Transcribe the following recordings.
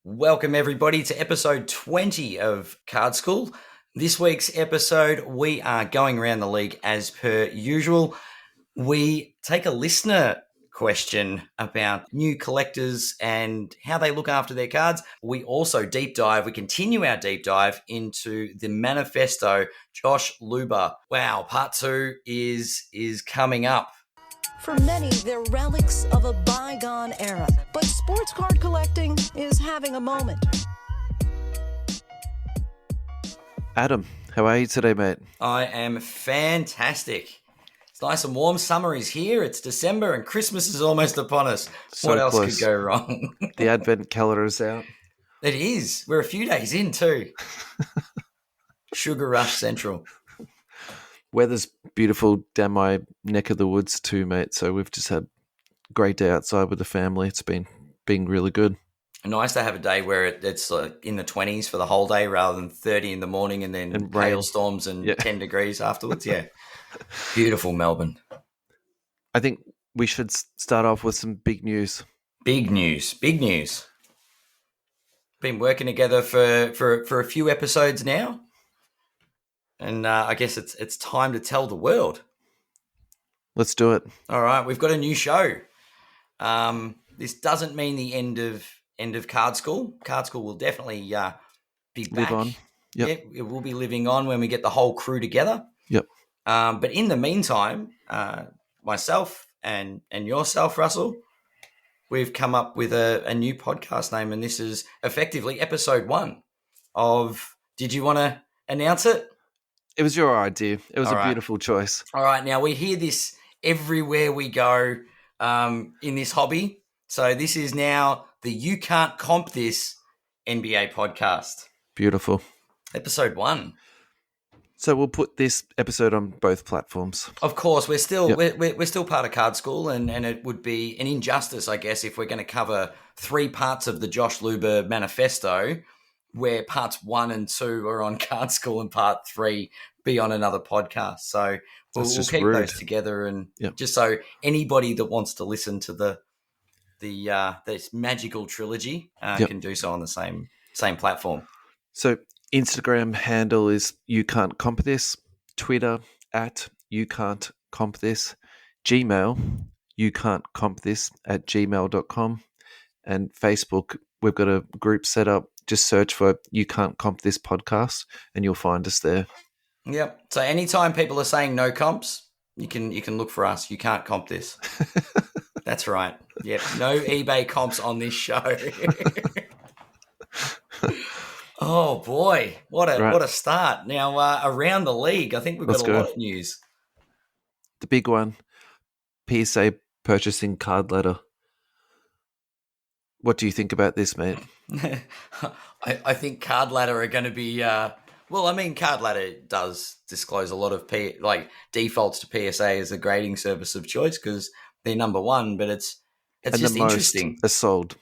Welcome, everybody, to episode 20 of Card School. This week's episode, we are going around the league as per usual. We take a listener question about new collectors and how they look after their cards. We also we continue our deep dive into the manifesto, Josh Luber. Wow, part 2 is coming up. For many, they're relics of a bygone era, but sports card collecting is having a moment. Adam, how are you today, mate? I am fantastic. It's nice and warm. Summer is here. It's December and Christmas is almost upon us. So what else close. could go wrong? The advent calendar is out. It is. We're a few days in too. Sugar Rush Central. Weather's beautiful down my neck of the woods too, mate. So we've just had a great day outside with the family. It's been really good. Nice to have a day where it's in the 20s for the whole day rather than 30 in the morning and then hailstorms and 10 degrees afterwards. Yeah. Beautiful Melbourne. I think we should start off with some big news. Big news. Been working together for a few episodes now. And I guess it's time to tell the world. Let's do it. All right, we've got a new show. This doesn't mean the end of Card School. Card School will definitely be back. Live on. Yep. Yeah, it will be living on when we get the whole crew together. Yep. But in the meantime, myself and yourself, Russell, we've come up with a new podcast name, and this is effectively episode 1 of. Did you want to announce it? It was your idea. It was beautiful choice. All right. Now, we hear this everywhere we go in this hobby. So this is now the You Can't Comp This NBA podcast. Beautiful. Episode 1. So we'll put this episode on both platforms. Of course, we're still we're still part of Card School, and it would be an injustice, I guess, if we're going to cover 3 parts of the Josh Luber manifesto, where parts 1 and 2 are on Card School and part 3 be on another podcast. So we'll keep those together, and just so anybody that wants to listen to this magical trilogy can do so on the same platform. So Instagram handle is youcantcompthis, Twitter at youcantcompthis, Gmail youcantcompthis@gmail.com, and Facebook, we've got a group set up. Just search for You Can't Comp This podcast and you'll find us there. Yep. So anytime people are saying no comps, you can look for us. You can't comp this. That's right. Yep. No eBay comps on this show. Oh boy, what a start! Now around the league, I think we've got a lot of news. The big one: PSA purchasing card ladder. What do you think about this, mate? I think Card Ladder are going to be. Card Ladder does disclose a lot of defaults to PSA as a grading service of choice because they're number 1. But it's just interesting. Most are sold.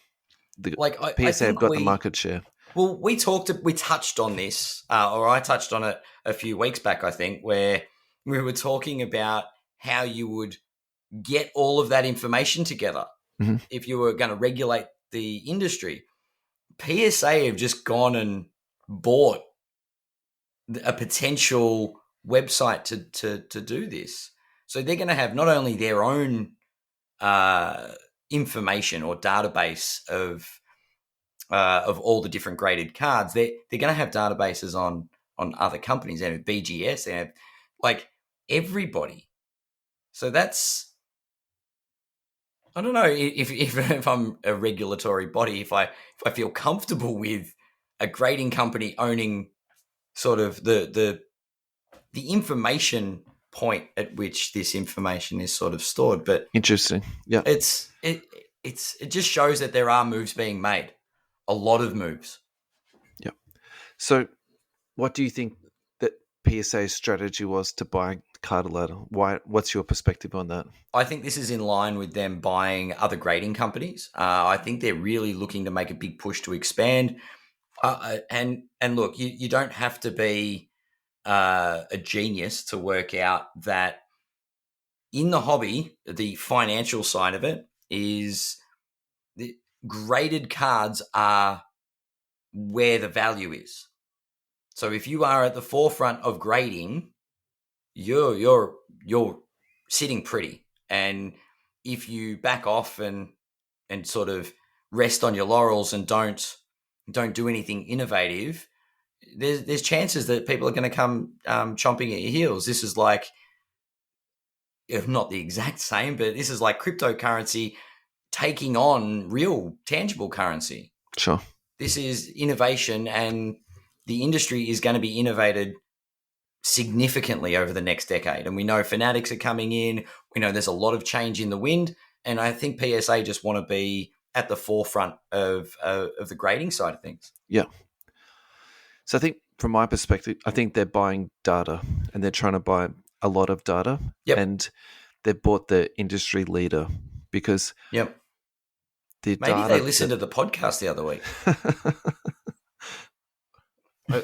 PSA have got the market share. Well, we touched on this, or I touched on it a few weeks back, I think, where we were talking about how you would get all of that information together if you were going to regulate the industry. PSA have just gone and bought a potential website to do this. So they're going to have not only their own information or database of all the different graded cards, they're going to have databases on other companies. They have BGS, they have everybody. So that's, I don't know if I'm a regulatory body, if I feel comfortable with a grading company owning sort of the information point at which this information is sort of stored. But interesting, yeah, it just shows that there are moves being made, a lot of moves. Yeah. So, what do you think that PSA's strategy was to buy Card Ladder? What's your perspective on that? I think this is in line with them buying other grading companies. I think they're really looking to make a big push to expand. And look, you don't have to be a genius to work out that in the hobby, the financial side of it is the graded cards are where the value is. So if you are at the forefront of grading, you're sitting pretty. And if you back off and sort of rest on your laurels and don't do anything innovative, there's chances that people are going to come chomping at your heels. This is like, if not the exact same, but this is like cryptocurrency taking on real tangible currency. Sure. This is innovation, and the industry is going to be innovated significantly over the next decade. And we know fanatics are coming in. We know there's a lot of change in the wind. And I think PSA just want to be at the forefront of the grading side of things. Yeah. So I think from my perspective, I think they're buying data, and they're trying to buy a lot of data. Yep. And they bought the industry leader because yep. the Maybe data they listened to the podcast the other week.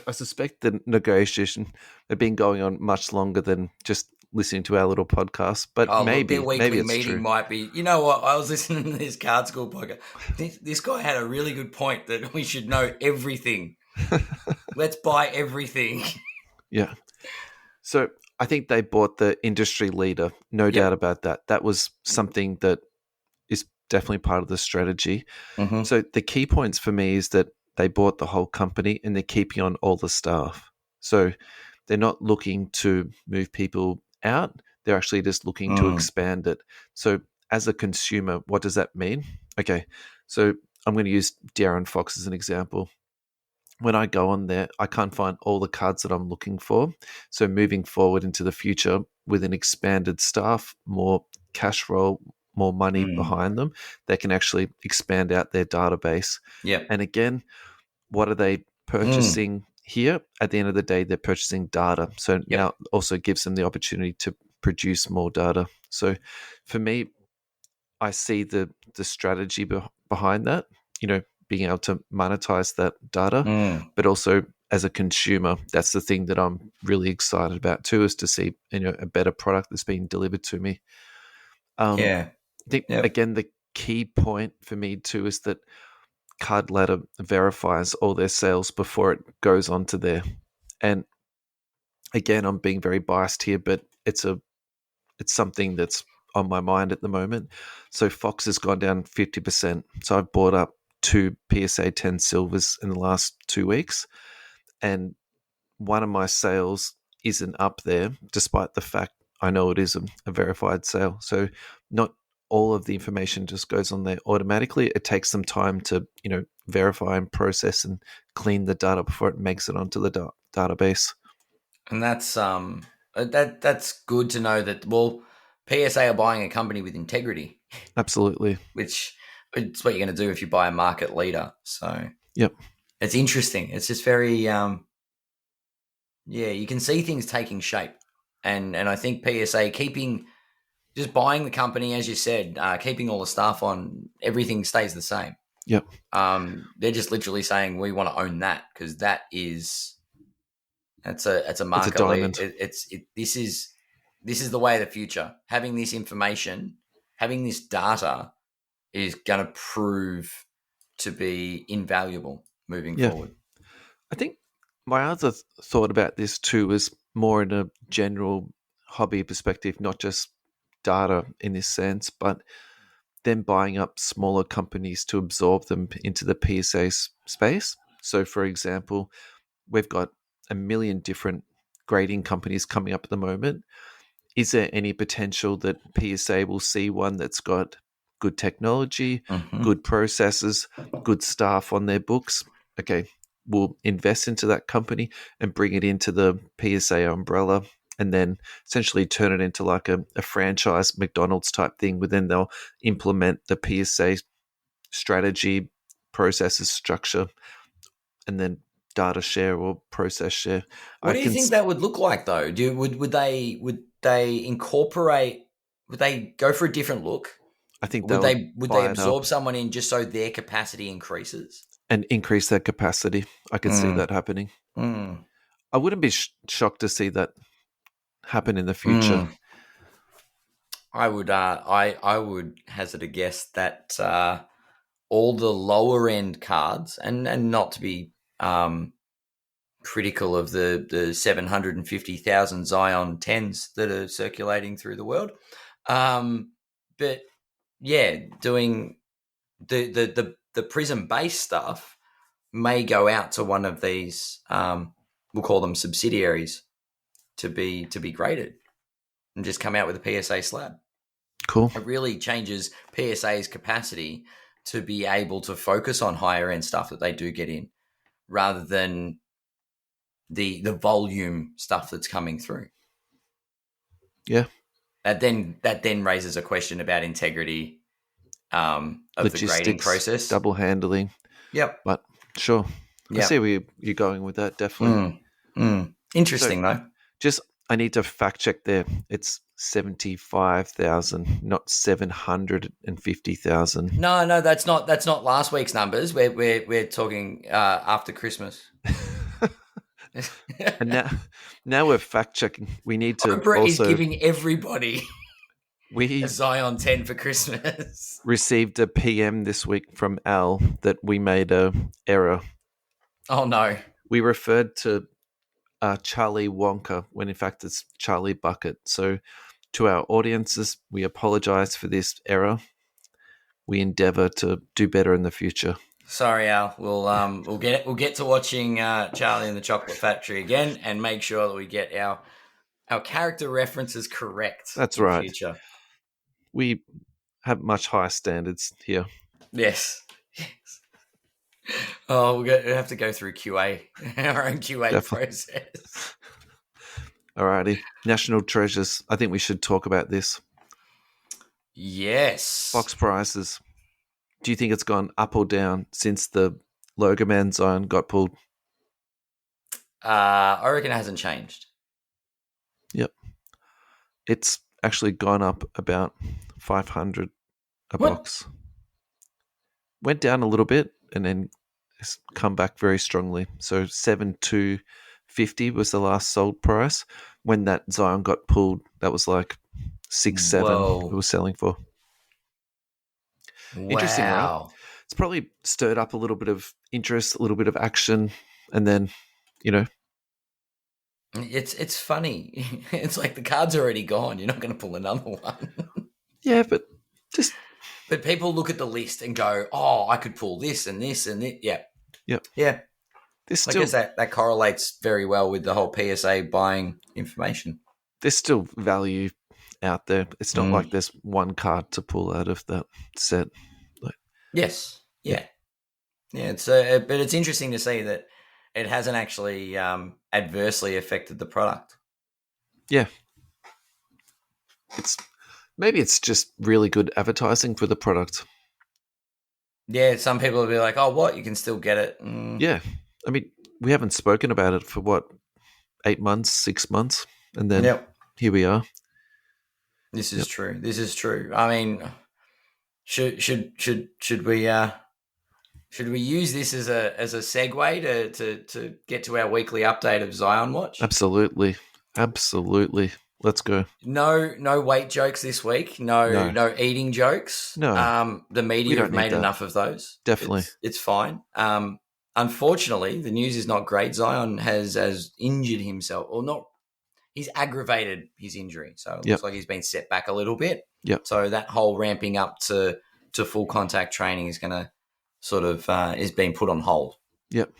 I suspect the negotiation had been going on much longer than just listening to our little podcast, but maybe their weekly it's meeting true. might be. You know what? I was listening to this card school podcast. This guy had a really good point that we should know everything. Let's buy everything. Yeah. So I think they bought the industry leader, no doubt about that. That was something that is definitely part of the strategy. Mm-hmm. So the key points for me is that they bought the whole company and they're keeping on all the staff. So they're not looking to move people out. They're actually just looking to expand it. So as a consumer, what does that mean? Okay, so I'm going to use De'Aaron Fox as an example. When I go on there, I can't find all the cards that I'm looking for. So moving forward into the future with an expanded staff, more cash roll, more money behind them, they can actually expand out their database. Yeah. And again, what are they purchasing here? At the end of the day, they're purchasing data. So now also gives them the opportunity to produce more data. So for me, I see the strategy behind that, being able to monetize that data, but also as a consumer, that's the thing that I'm really excited about too, is to see a better product that's being delivered to me. I think again, the key point for me too is that Card Ladder verifies all their sales before it goes onto there. And again, I'm being very biased here, but it's something that's on my mind at the moment. So Fox has gone down 50%. So I've bought up 2 PSA 10 silvers in the last 2 weeks, and one of my sales isn't up there, despite the fact I know it is a verified sale. So not all of the information just goes on there automatically. It takes some time to, verify and process and clean the data before it makes it onto the database. And that's that's good to know that, well, PSA are buying a company with integrity. Absolutely. Which it's what you're going to do if you buy a market leader. So yep, it's interesting. It's just very you can see things taking shape, and I think PSA just buying the company, as you said, keeping all the staff on, everything stays the same. Yep. They're just literally saying we want to own that, because it's a market. It's a diamond. This is the way of the future. Having this information, having this data, is going to prove to be invaluable moving forward. I think my other thought about this too is more in a general hobby perspective, not just data in this sense, but them buying up smaller companies to absorb them into the PSA space. So, for example, we've got 1 million different grading companies coming up at the moment. Is there any potential that PSA will see one that's got good technology, good processes, good staff on their books? Okay, we'll invest into that company and bring it into the PSA umbrella, and then essentially turn it into like a franchise McDonald's type thing, where then they'll implement the PSA strategy, processes, structure, and then data share or process share. What do you think that would look like, though? Would they incorporate? Would they go for a different look? I think would they absorb someone in just so their capacity increases and increase their capacity? I can see that happening. I wouldn't be shocked to see that happen in the future. I would. I would hazard a guess that all the lower end cards, and not to be critical of the 750,000 Zion 10s that are circulating through the world. But yeah, doing the Prism-based stuff may go out to one of these, we'll call them subsidiaries, to be graded and just come out with a PSA slab. Cool. It really changes PSA's capacity to be able to focus on higher end stuff that they do get in, rather than the volume stuff that's coming through. Yeah. That then raises a question about integrity of the grading process. Double handling. Yep. But sure. Yep. I see where you're going with that, definitely. Interesting, though. I need to fact check there. It's 75,000, not 750,000. No, that's not last week's numbers. We're talking after Christmas. And now we're fact checking. We need to Oprah also is giving everybody a Zion 10 for Christmas. Received a PM this week from Al that we made a error. Oh no! We referred to Charlie Wonka when in fact it's Charlie Bucket. So to our audiences, we apologize for this error. We endeavor to do better in the future. Sorry, Al. We'll get to watching Charlie and the Chocolate Factory again and make sure that we get our character references correct. That's right. Future. We have much higher standards here. Yes. Oh, we have to go through QA, our own QA process. Alrighty. National treasures. I think we should talk about this. Yes. Box prices. Do you think it's gone up or down since the Logo Man Zion got pulled? I reckon it hasn't changed. Yep. It's actually gone up about 500 a box. Went down a little bit and then it's come back very strongly. So 7,250 was the last sold price. When that Zion got pulled, that was like 6,700 it was selling for. Wow. Interesting, right? It's probably stirred up a little bit of interest, a little bit of action, and then, It's funny. It's like the card's already gone. You're not going to pull another one. Yeah, but people look at the list and go, "Oh, I could pull this and this and this." Yeah. Yep. Yeah. I guess that correlates very well with the whole PSA buying information. There's still value out there. It's not like there's one card to pull out of that set. Yes. Yeah. Yeah. But it's interesting to see that it hasn't actually adversely affected the product. Yeah. Maybe it's just really good advertising for the product. Yeah, some people will be like, "Oh, what? You can still get it." Yeah. I mean, we haven't spoken about it for 8 months, 6 months, and then here we are. This is true. This is true. I mean, should we use this as a segue to get to our weekly update of Zion Watch? Absolutely. Let's go. No weight jokes this week. No eating jokes. No. The media have made enough of those. Definitely. It's fine. Unfortunately, the news is not great. Zion has injured himself, or not. He's aggravated his injury, so it looks like he's been set back a little bit. Yep. So that whole ramping up to full contact training is going to sort of is being put on hold. Yep.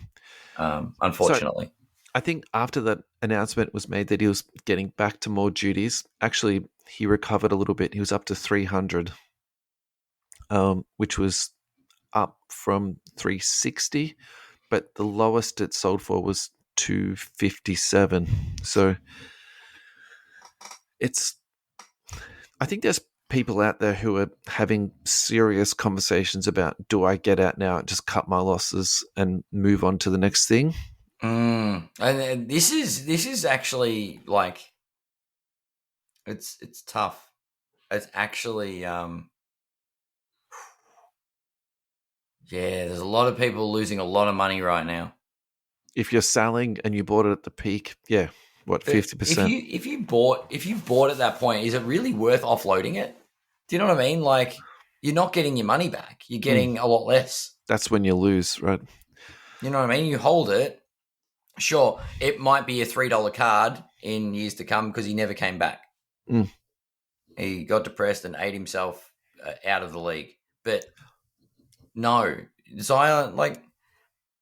Unfortunately. So I think after that announcement was made that he was getting back to more duties, actually he recovered a little bit. He was up to 300, which was up from 360, but the lowest it sold for was 257. So I think there's people out there who are having serious conversations about, do I get out now and just cut my losses and move on to the next thing? And this is actually like, it's tough. It's actually, there's a lot of people losing a lot of money right now. If you're selling and you bought it at the peak, 50%. If you bought at that point, is it really worth offloading it? Do you know what I mean? Like, you're not getting your money back. You're getting a lot less. That's when you lose, right? You know what I mean? You hold it. Sure, it might be a $3 card in years to come because he never came back. Mm. He got depressed and ate himself out of the league. But no, Zion, like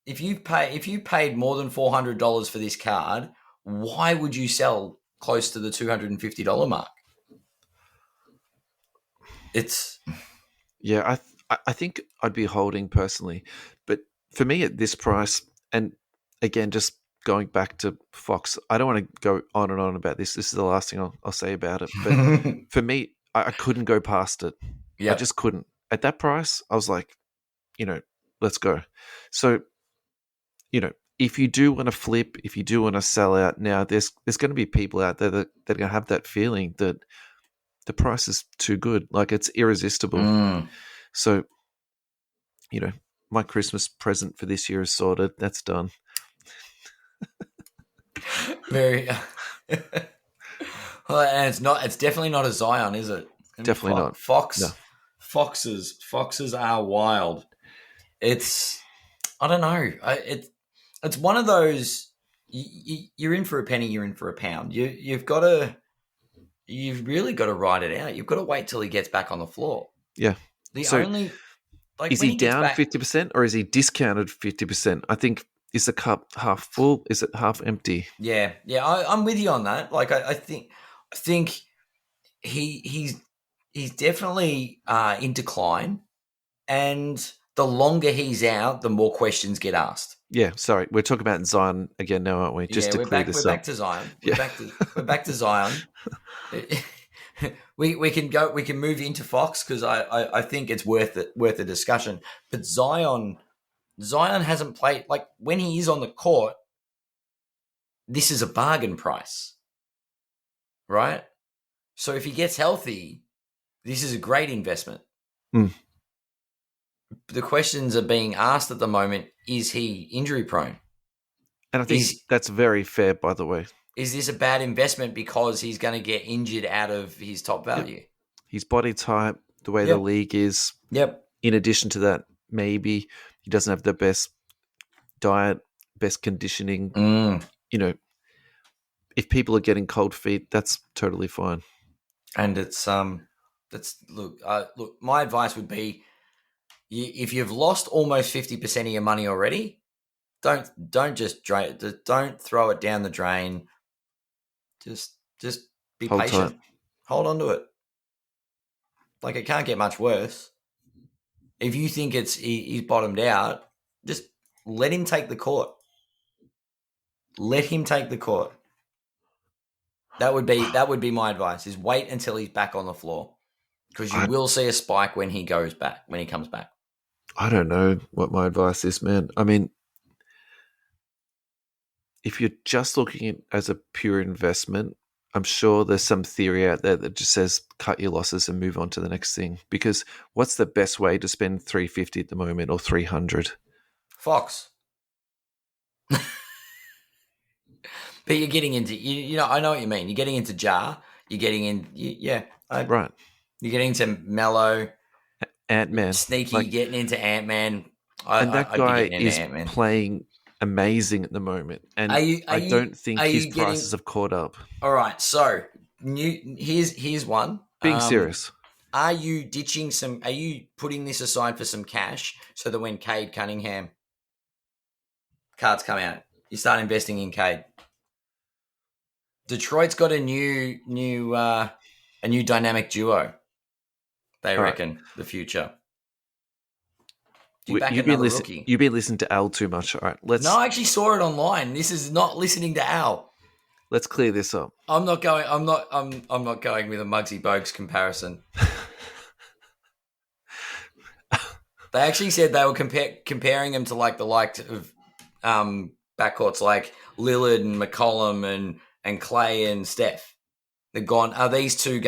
if you paid more than $400 for this card, why would you sell close to the $250 mark? It's I think I'd be holding personally, but for me at this price, and again, just going back to Fox, I don't want to go on and on about this. This is the last thing I'll say about it. But for me, I couldn't go past it. Yep. I just couldn't. At that price, I was like, let's go. So, if you do want to flip, if you do want to sell out now, there's going to be people out there that are going to have that feeling that the price is too good, like it's irresistible. So, my Christmas present for this year is sorted. That's done. Very. Well, and it's definitely not a Zion, is it? Definitely not. Fox. No. Foxes are wild. It's, I don't know. It's one of those. You're in for a penny. You're in for a pound. You've really got to ride it out. You've got to wait till he gets back on the floor. Yeah. Is he down 50% or is he discounted 50%? I think, is the cup half full? Is it half empty? Yeah. I'm with you on that. Like I think he's definitely in decline, and the longer he's out, the more questions get asked. Yeah, sorry, we're talking about Zion again now, aren't we? Just to clear this up. We're back to Zion. We're back to Zion. We can move into Fox because I think it's worth a discussion. But Zion hasn't played, like, when he is on the court, this is a bargain price, right? So if he gets healthy, this is a great investment. The questions are being asked at the moment, is he injury prone? And I think that's very fair, by the way. Is this a bad investment because he's going to get injured out of his top value? Yep. His body type, the way the league is. Yep. In addition to that, maybe he doesn't have the best diet, best conditioning. If people are getting cold feet, that's totally fine. And it's look. My advice would be, if you've lost almost 50% of your money already, don't just drain. Don't throw it down the drain. Just be patient. Tight. Hold on to it. Like, it can't get much worse. If you think he's bottomed out, just let him take the court. Let him take the court. That would be my advice, is wait until he's back on the floor, because you will see a spike when he comes back. I don't know what my advice is, man. I mean, if you're just looking at it as a pure investment, I'm sure there's some theory out there that just says cut your losses and move on to the next thing. Because what's the best way to spend $350 at the moment, or $300? Fox. But you're getting into, I know what you mean. You're getting into Jar. You're getting in, right. You're getting into Mello. Ant-Man. Sneaky, getting into Ant-Man. That guy is playing amazing at the moment. And I don't think his prices have caught up. All right, so here's one. Being serious. Are you putting this aside for some cash so that when Cade Cunningham cards come out, you start investing in Cade? Detroit's got a new dynamic duo. They reckon the future. You've been listening to Al too much. All right, No, I actually saw it online. This is not listening to Al. Let's clear this up. I'm not going with a Muggsy Bogues comparison. They actually said they were comparing him to like the likes of backcourts like Lillard and McCollum and Clay and Steph. They're gone. Are these two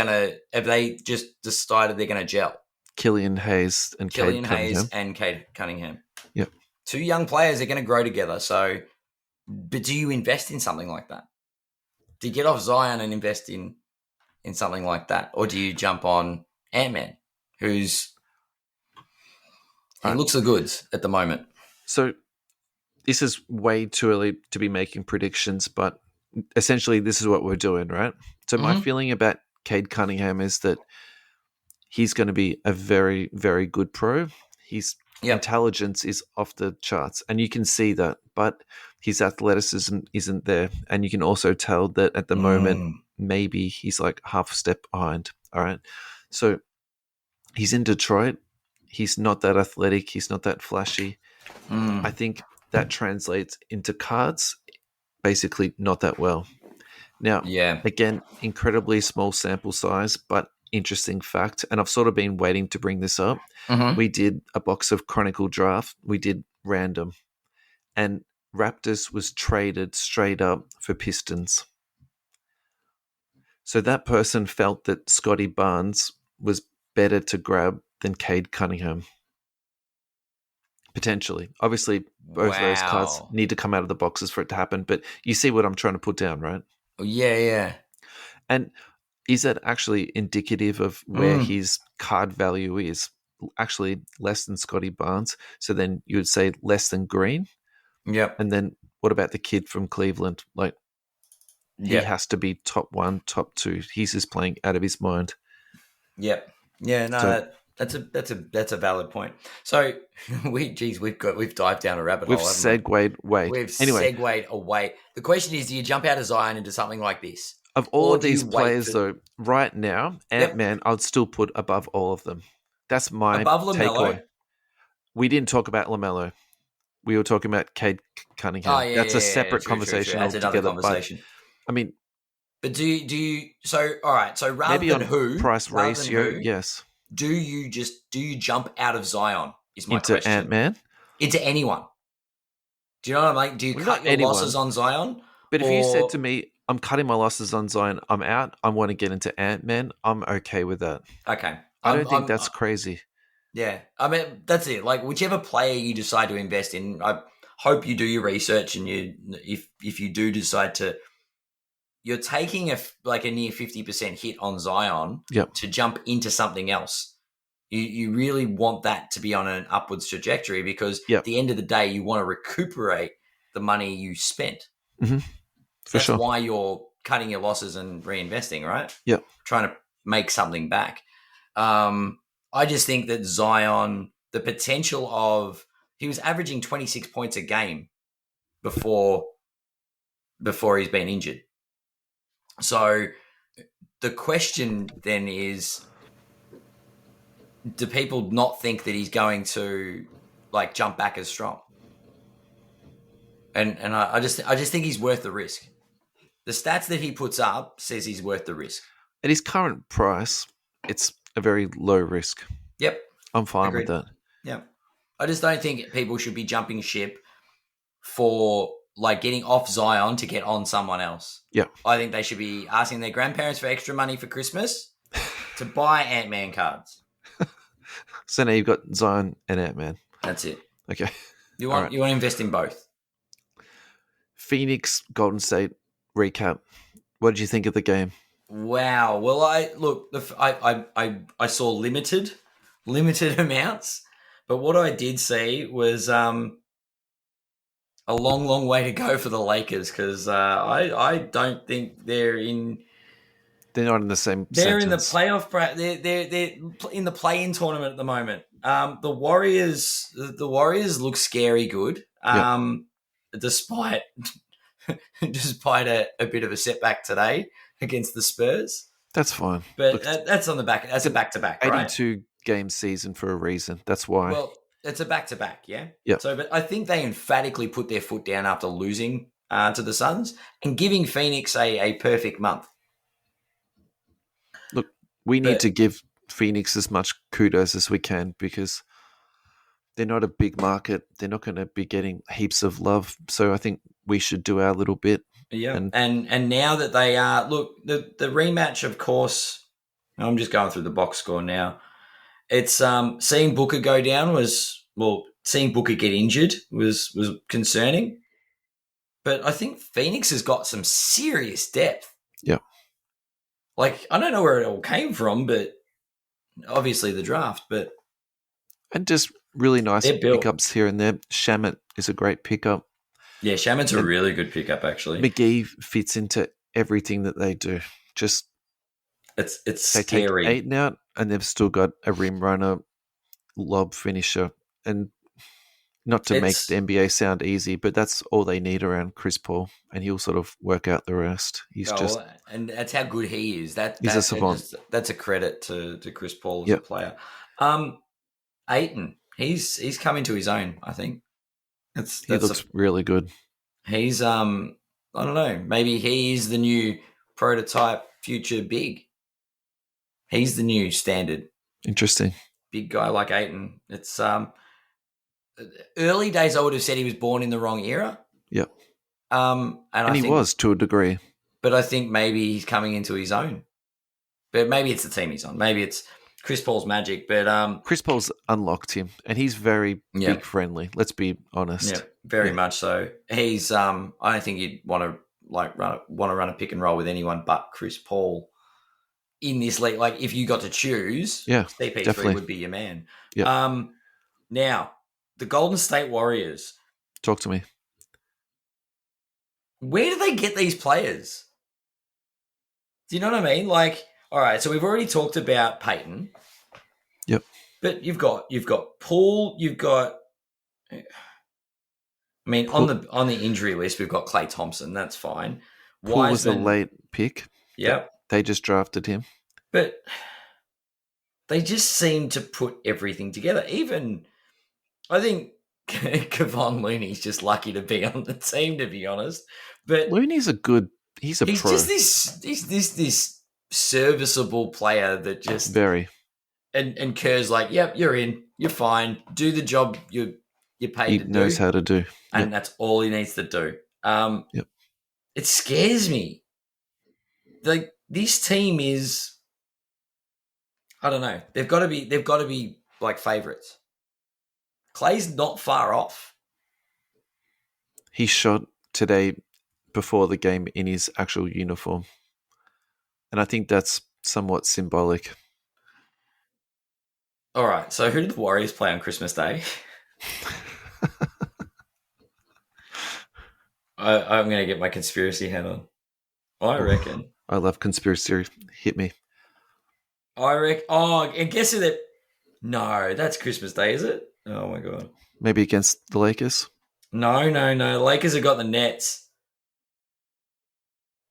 have they just decided they're gonna gel? Killian Hayes and Cade Cunningham. Yep. Two young players are going to grow together. So, but do you invest in something like that? Do you get off Zion and invest in something like that? Or do you jump on Ant-Man, he looks the goods at the moment? So this is way too early to be making predictions, but essentially this is what we're doing, right? So my feeling about Cade Cunningham is that he's going to be a very, very good pro. His intelligence is off the charts, and you can see that, but his athleticism isn't there. And you can also tell that at the moment, maybe he's like half a step behind. All right. So he's in Detroit. He's not that athletic. He's not that flashy. I think that translates into cards, basically not that well. Now, again, incredibly small sample size, but interesting fact. And I've sort of been waiting to bring this up. We did a box of Chronicle draft. We did random. And Raptors was traded straight up for Pistons. So that person felt that Scotty Barnes was better to grab than Cade Cunningham. Potentially. Obviously, both of those cards need to come out of the boxes for it to happen, but you see what I'm trying to put down, right? Yeah. And is that actually indicative of where his card value is? Actually, less than Scotty Barnes. So then you would say less than Green. Yep. And then what about the kid from Cleveland? Like, he has to be top 1, top 2. He's just playing out of his mind. Yep. Yeah. No, So, that's a valid point. So we've dived down a rabbit hole. We've segued away. We've segued away. The question is, do you jump out of Zion into something like this? Of all of these players, though, right now, Ant-Man, I'd still put above all of them. That's my takeaway. We didn't talk about LaMelo. We were talking about Cade Cunningham. Oh, yeah, that's a separate conversation That's altogether. another conversation. But, I mean, but do you? So all right. So rather maybe than on who price ratio, yes. Do you jump out of Zion? Is my into question. Ant-Man? Into anyone? Do you know what I mean? Do you cut your losses on Zion? But if you said to me, I'm cutting my losses on Zion, I'm out, I want to get into Ant-Man, I'm okay with that. Okay. I don't think that's crazy. Yeah. I mean, that's it. Like, whichever player you decide to invest in, I hope you do your research, and if you do decide to, you're taking a near 50% hit on Zion to jump into something else. You really want that to be on an upwards trajectory, because at the end of the day, you want to recuperate the money you spent. That's why you're cutting your losses and reinvesting, right? Yeah. Trying to make something back. I just think that Zion, the potential of, he was averaging 26 points a game before he's been injured. So the question then is, do people not think that he's going to like jump back as strong? And I just think he's worth the risk. The stats that he puts up says he's worth the risk. At his current price, it's a very low risk. Yep. I'm fine with that. Yeah. I just don't think people should be jumping ship for like getting off Zion to get on someone else. Yeah. I think they should be asking their grandparents for extra money for Christmas to buy Ant-Man cards. So now you've got Zion and Ant-Man. That's it. Okay. You want to invest in both. Phoenix, Golden State, recap. What did you think of the game? Wow. Well, I saw limited amounts, but what I did see was a long way to go for the Lakers, because I don't think they're not in the same. They're sentence. in the playoff. They're in the play-in tournament at the moment. The Warriors look scary good. Despite a bit of a setback today against the Spurs. That's fine. But look, that's on the back. That's a back-to-back, right? 82 game season for a reason. That's why. Well, it's a back-to-back, yeah? Yeah. So, but I think they emphatically put their foot down after losing to the Suns and giving Phoenix a perfect month. Look, we need to give Phoenix as much kudos as we can, because they're not a big market. They're not going to be getting heaps of love. So I think we should do our little bit. Yeah. And now that they are, look, the rematch, of course, I'm just going through the box score now. It's seeing Booker go down seeing Booker get injured was concerning. But I think Phoenix has got some serious depth. Yeah. Like, I don't know where it all came from, but obviously the draft, but. And just really nice pickups here and there. Shamet is a great pickup. Yeah, Shaman's a And really good pickup, actually. McGee fits into everything that they do. Just It's they take scary. Ayton out, and they've still got a rim runner, lob finisher, and not to make the It's NBA sound easy, but that's all they need around Chris Paul, and he'll sort of work out the rest. and that's how good he is. He's a savant. That's a credit to Chris Paul as a Yep, player. Aiton, he's come into his own. I think he looks really good. He's I don't know. Maybe he is the new prototype future big. He's the new standard Interesting. big guy like Aiton. It's early days. I would have said he was born in the wrong era. Yep. And I think, was to a degree. But I think maybe he's coming into his own. But maybe it's the team he's on. Maybe it's Chris Paul's magic. But Chris Paul's unlocked him, and he's very big friendly. Let's be honest. Yeah, very much so. He's I don't think you'd want to run a pick and roll with anyone but Chris Paul in this league. Like if you got to choose, CP3 definitely would be your man. Yep. Now the Golden State Warriors. Talk to me. Where do they get these players? Do you know what I mean? Like, all right, so we've already talked about Peyton. Yep. But you've got Paul, you've got I mean, on the injury list, we've got Klay Thompson. That's fine. Paul was a late pick. Yep. They just drafted him. But they just seem to put everything together. Even, I think Kevon Looney's just lucky to be on the team, to be honest. But Looney's he's pro. He's this serviceable player that just very. And Kerr's like, yep, you're in, you're fine, do the job you're paid to do. He knows how to do, and that's all he needs to do. Yep. It scares me. Like this team is, I don't know. They've got to be like favorites. Clay's not far off. He shot today before the game in his actual uniform, and I think that's somewhat symbolic. All right, so who did the Warriors play on Christmas Day? I'm going to get my conspiracy hat on. I reckon. I love conspiracy. Hit me. I reckon. Oh, and guess who that? No, that's Christmas Day, is it? Oh my god. Maybe against the Lakers? No. The Lakers have got the Nets.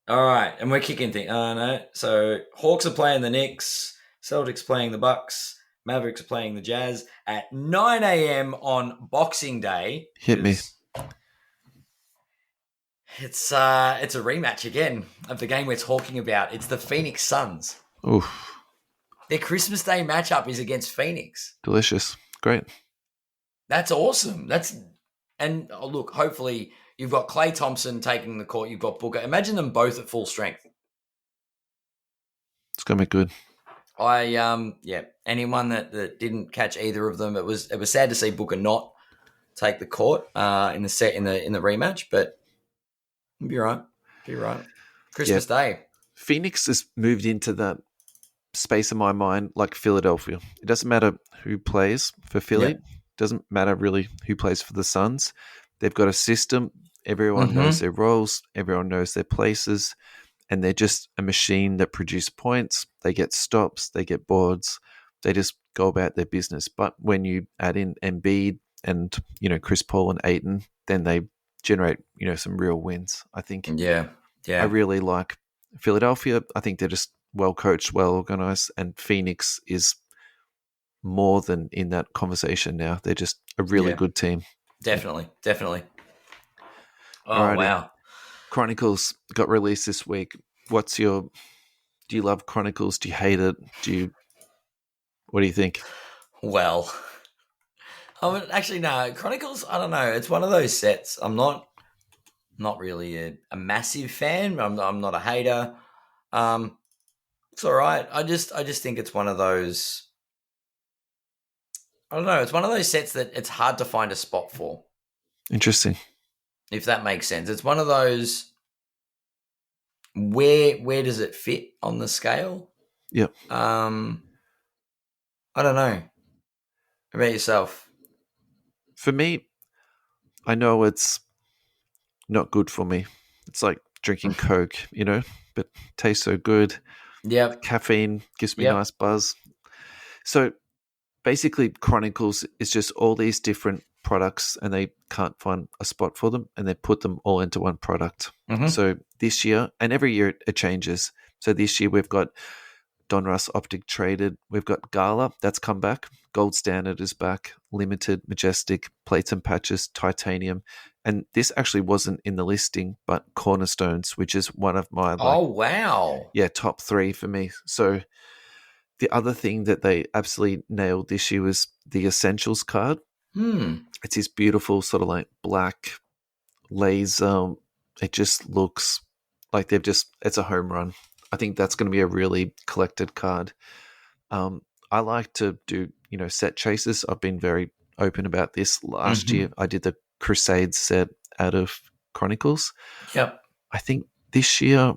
All right, and we're kicking things. Oh no. So Hawks are playing the Knicks. Celtics playing the Bucks. Mavericks are playing the Jazz at 9 a.m. on Boxing Day. Hit me. It's a rematch again of the game we're talking about. It's the Phoenix Suns. Oof. Their Christmas Day matchup is against Phoenix. Delicious. Great. That's awesome. Look, hopefully you've got Klay Thompson taking the court. You've got Booker. Imagine them both at full strength. It's going to be good. Anyone that didn't catch either of them, it was sad to see Booker not take the court in the rematch, but it'll be right. Christmas Day. Phoenix has moved into that space in my mind like Philadelphia. It doesn't matter who plays for Philly. It doesn't matter really who plays for the Suns. They've got a system. Everyone knows their roles. Everyone knows their places. And they're just a machine that produce points. They get stops. They get boards. They just go about their business. But when you add in Embiid and, Chris Paul and Ayton, then they generate, some real wins, I think. Yeah. I really like Philadelphia. I think they're just well coached, well organized. And Phoenix is more than in that conversation now. They're just a really good team. Definitely. Oh, Alrighty. wow. Chronicles got released this week. Do you love Chronicles? Do you hate it? What do you think? Well, actually, no. Chronicles, I don't know. It's one of those sets. I'm not really a massive fan. I'm not a hater. It's all right. I just think it's one of those, I don't know. It's one of those sets that it's hard to find a spot for. Interesting. If that makes sense. It's one of those, where does it fit on the scale? Yep. I don't know. How about yourself? For me, I know it's not good for me. It's like drinking Coke, but tastes so good. Yep. Caffeine gives me Yep. nice buzz. So basically, Chronicles is just all these different products, and they can't find a spot for them, and they put them all into one product. Mm-hmm. So this year, and every year it changes. So this year we've got Donruss Optic Traded. We've got Gala, that's come back. Gold Standard is back. Limited, Majestic, Plates and Patches, Titanium. And this actually wasn't in the listing, but Cornerstones, which is one of my wow. Yeah, top 3 for me. So the other thing that they absolutely nailed this year was the Essentials card. It's this beautiful sort of like black laser. It just looks like it's a home run. I think that's going to be a really collected card. I like to do, set chases. I've been very open about this. Last year, I did the Crusade set out of Chronicles. Yep. I think this year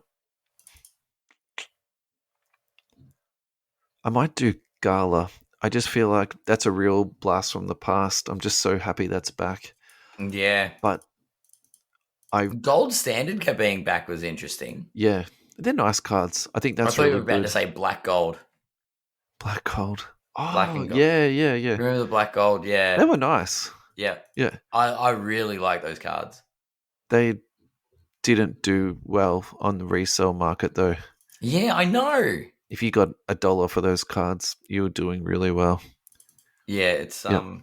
I might do Gala. I just feel like that's a real blast from the past. I'm just so happy that's back. Yeah. But Gold Standard being back was interesting. Yeah. They're nice cards. I think that's I thought really you were about good. to say Black Gold. Black Gold. Oh, Black and Gold. Yeah. Remember the Black Gold? Yeah. They were nice. Yeah. Yeah. I really like those cards. They didn't do well on the resale market, though. Yeah, I know. If you got $1 for those cards, you were doing really well. Yeah, it's I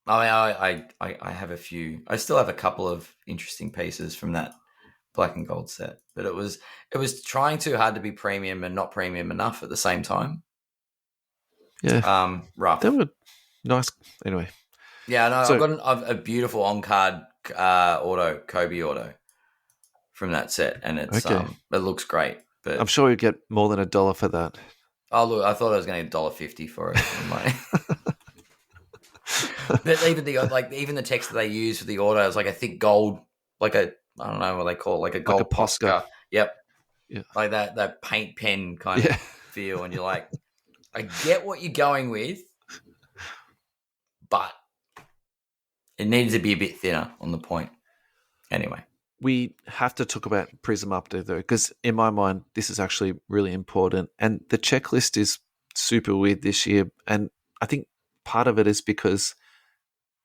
have a few. I still have a couple of interesting pieces from that Black and Gold set, but it was trying too hard to be premium and not premium enough at the same time. Yeah. Rough. They were nice. Anyway. Yeah, no, I've got a beautiful on-card Kobe auto from that set, and it's it looks great. But I'm sure you get more than $1 for that. Oh, look, I thought I was going to get $1.50 for it. But even the text that they use for the auto is like a thick gold, like I don't know what they call it, like a gold like a Posca. Yep. Yeah. Like that paint pen kind of feel, and you're like, I get what you're going with, but it needs to be a bit thinner on the point. Anyway. We have to talk about Prism Update, though, because in my mind, this is actually really important. And the checklist is super weird this year. And I think part of it is because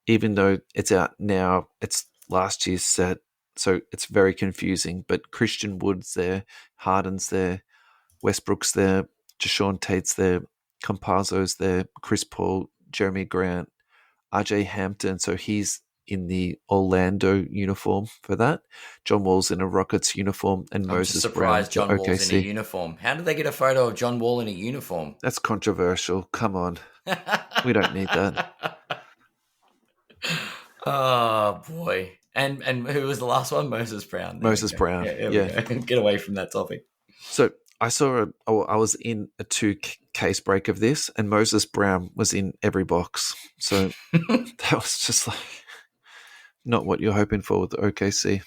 even though it's out now, it's last year's set, so it's very confusing. But Christian Wood's there, Harden's there, Westbrook's there, Jae'Sean Tate's there, Campazzo's there, Chris Paul, Jeremy Grant, RJ Hampton. So he's in the Orlando uniform for that. John Wall's in a Rockets uniform, and Moses Brown. John Wall's in a uniform. How did they get a photo of John Wall in a uniform? That's controversial. Come on. We don't need that. Oh, boy. And who was the last one? Moses Brown. Moses Brown. Yeah. Get away from that topic. So I was in a 2 case break of this, and Moses Brown was in every box. So that was just like not what you're hoping for with the OKC.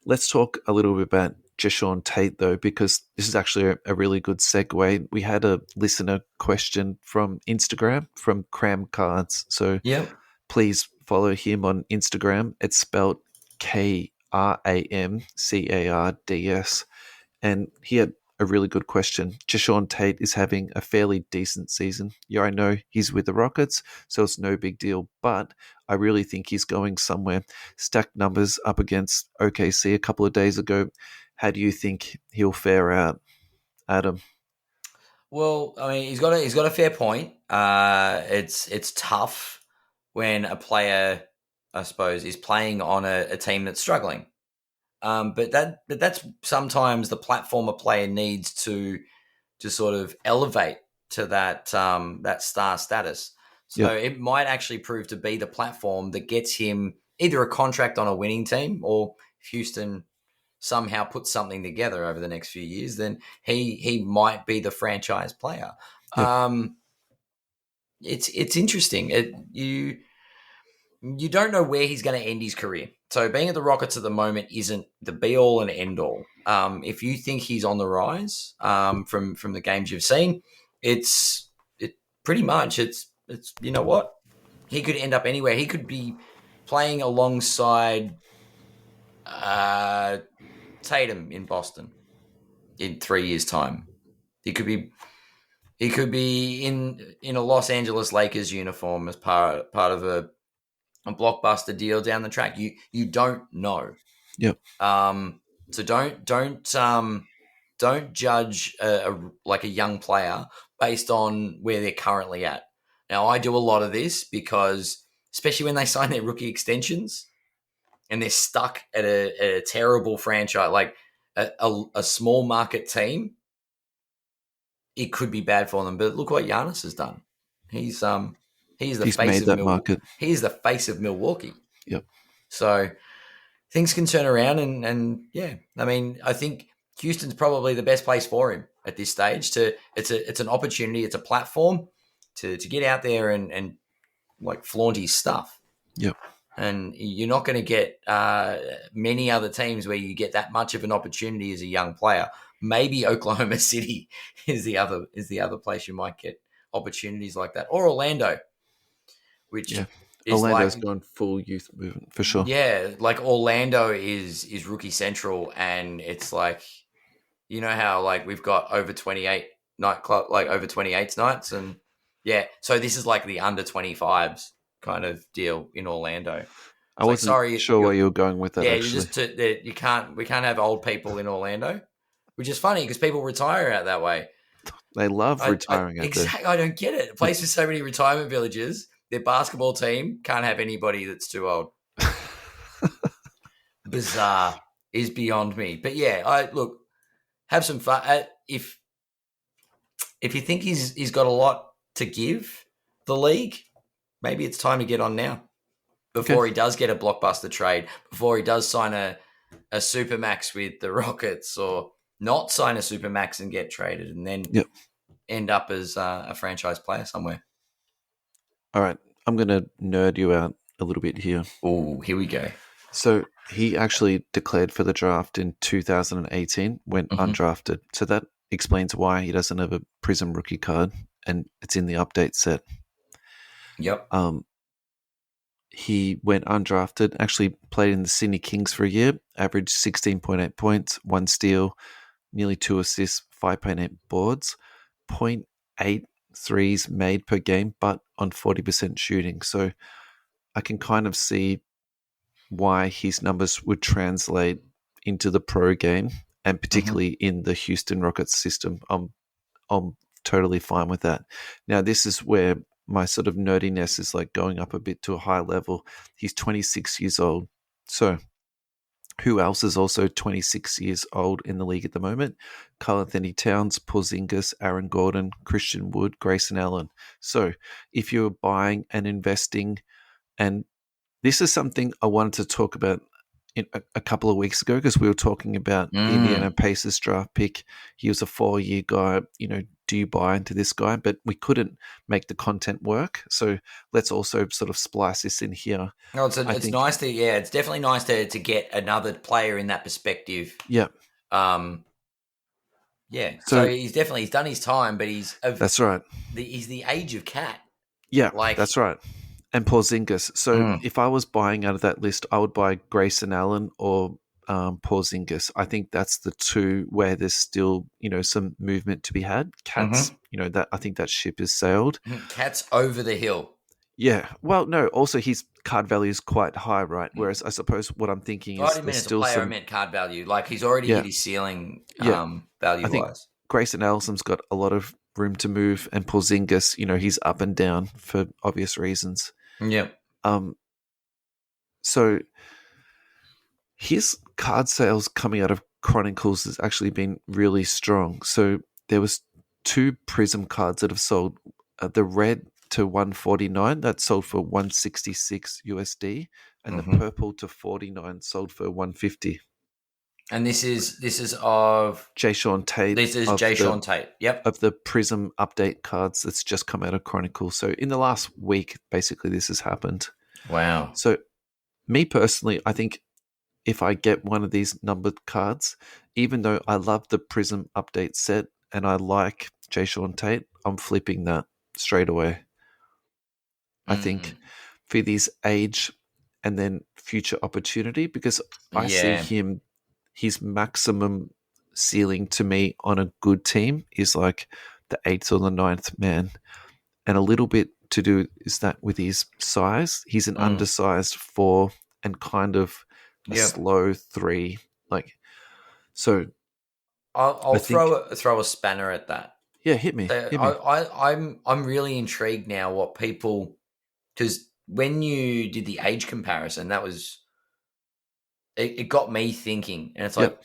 Let's talk a little bit about Jae'Sean Tate, though, because this is actually a really good segue. We had a listener question from Instagram from Cram Cards. So please follow him on Instagram. It's spelled KRAMCARDS. And he had a really good question. Jae'Sean Tate is having a fairly decent season. Yeah, I know he's with the Rockets, so it's no big deal, but I really think he's going somewhere. Stacked numbers up against OKC a couple of days ago. How do you think he'll fare out, Adam? Well, I mean, he's got a fair point. It's tough when a player, I suppose, is playing on a team that's struggling. But that's sometimes the platform a player needs to sort of elevate to that star status. So it might actually prove to be the platform that gets him either a contract on a winning team, or if Houston somehow puts something together over the next few years, then he might be the franchise player. It's interesting. You don't know where he's going to end his career. So being at the Rockets at the moment isn't the be-all and end-all. If you think he's on the rise from the games you've seen, it's you know what? He could end up anywhere. He could be playing alongside Tatum in Boston in 3 years' time. He could be in a Los Angeles Lakers uniform as part of a blockbuster deal down the track. You don't know. Yep. So don't judge a young player based on where they're currently at. Now, I do a lot of this because, especially when they sign their rookie extensions and they're stuck at a terrible franchise, like a small market team, it could be bad for them. But look what Giannis has done. He's the face of market. He's the face of Milwaukee. Yep. So things can turn around, and yeah, I mean, I think Houston's probably the best place for him at this stage. It's an opportunity, it's a platform to get out there and like flaunt his stuff. Yep. And you're not going to get many other teams where you get that much of an opportunity as a young player. Maybe Oklahoma City is the other place you might get opportunities like that, or Orlando, which is Orlando's gone full youth movement for sure. Yeah, like Orlando is rookie central, and it's like, you know how like we've got over 28 nightclub, like over 28 nights, and yeah, so this is like the under 25s kind of deal in Orlando. I wasn't sure where you were going with that. Yeah, actually. we can't have old people in Orlando, which is funny because people retire out that way. They love retiring out there. Exactly, I don't get it. A place with so many retirement villages, their basketball team can't have anybody that's too old. Bizarre is beyond me. But yeah, have some fun. If you think he's got a lot to give the league, maybe it's time to get on now before he does get a blockbuster trade, before he does sign a supermax with the Rockets, or not sign a supermax and get traded and then end up as a franchise player somewhere. All right, I'm going to nerd you out a little bit here. Oh, here we go. So he actually declared for the draft in 2018, went undrafted. So that explains why he doesn't have a Prism rookie card, and it's in the update set. Yep. He went undrafted, actually played in the Sydney Kings for a year, averaged 16.8 points, 1 steal, nearly 2 assists, 5.8 boards, 0.8 threes made per game, but on 40% shooting. So I can kind of see why his numbers would translate into the pro game, and particularly in the Houston Rockets system. I'm totally fine with that. Now, this is where my sort of nerdiness is like going up a bit to a high level. He's 26 years old. So who else is also 26 years old in the league at the moment? Karl-Anthony Towns, Porzingis, Aaron Gordon, Christian Wood, Grayson Allen. So if you're buying and investing, and this is something I wanted to talk about a couple of weeks ago, because we were talking about the Indiana Pacers draft pick. He was a 4-year guy. Do you buy into this guy? But we couldn't make the content work. So let's also sort of splice this in here. No, it's nice to, it's definitely nice to get another player in that perspective. Yeah. Yeah. So he's done his time, but that's right. He's the age of Cat. Yeah, that's right. And Porzingis. So if I was buying out of that list, I would buy Grayson Allen or Porzingis. I think that's the two where there's still, some movement to be had. Cat's, that I think that ship is sailed. Cat's over the hill. Yeah. Well, no. Also, his card value is quite high, right? Whereas I suppose what I'm thinking is, I didn't mean as a player. I meant card value. Like he's already hit his ceiling, value-wise. Grayson Allen's got a lot of room to move, and Porzingis, he's up and down for obvious reasons. Yeah. So his card sales coming out of Chronicles has actually been really strong. So there was 2 Prism cards that have sold. The red to 149 that sold for 166 USD, and the purple to 49 sold for 150. And this is of Jae'Sean Tate. This is Jae'Sean Tate. Yep. Of the Prism update cards that's just come out of Chronicles. So in the last week, basically, this has happened. Wow. So me personally, I think if I get one of these numbered cards, even though I love the Prism update set and I like Jae'Sean Tate, I'm flipping that straight away. I think for these age and then future opportunity, because I see his maximum ceiling to me on a good team is like the 8th or the 9th man. And a little bit to do is that with his size. He's an undersized 4 and kind of a slow 3. Like, so I'll throw a spanner at that. Yeah, hit me. I'm really intrigued now what people, because when you did the age comparison, that was it got me thinking, and it's like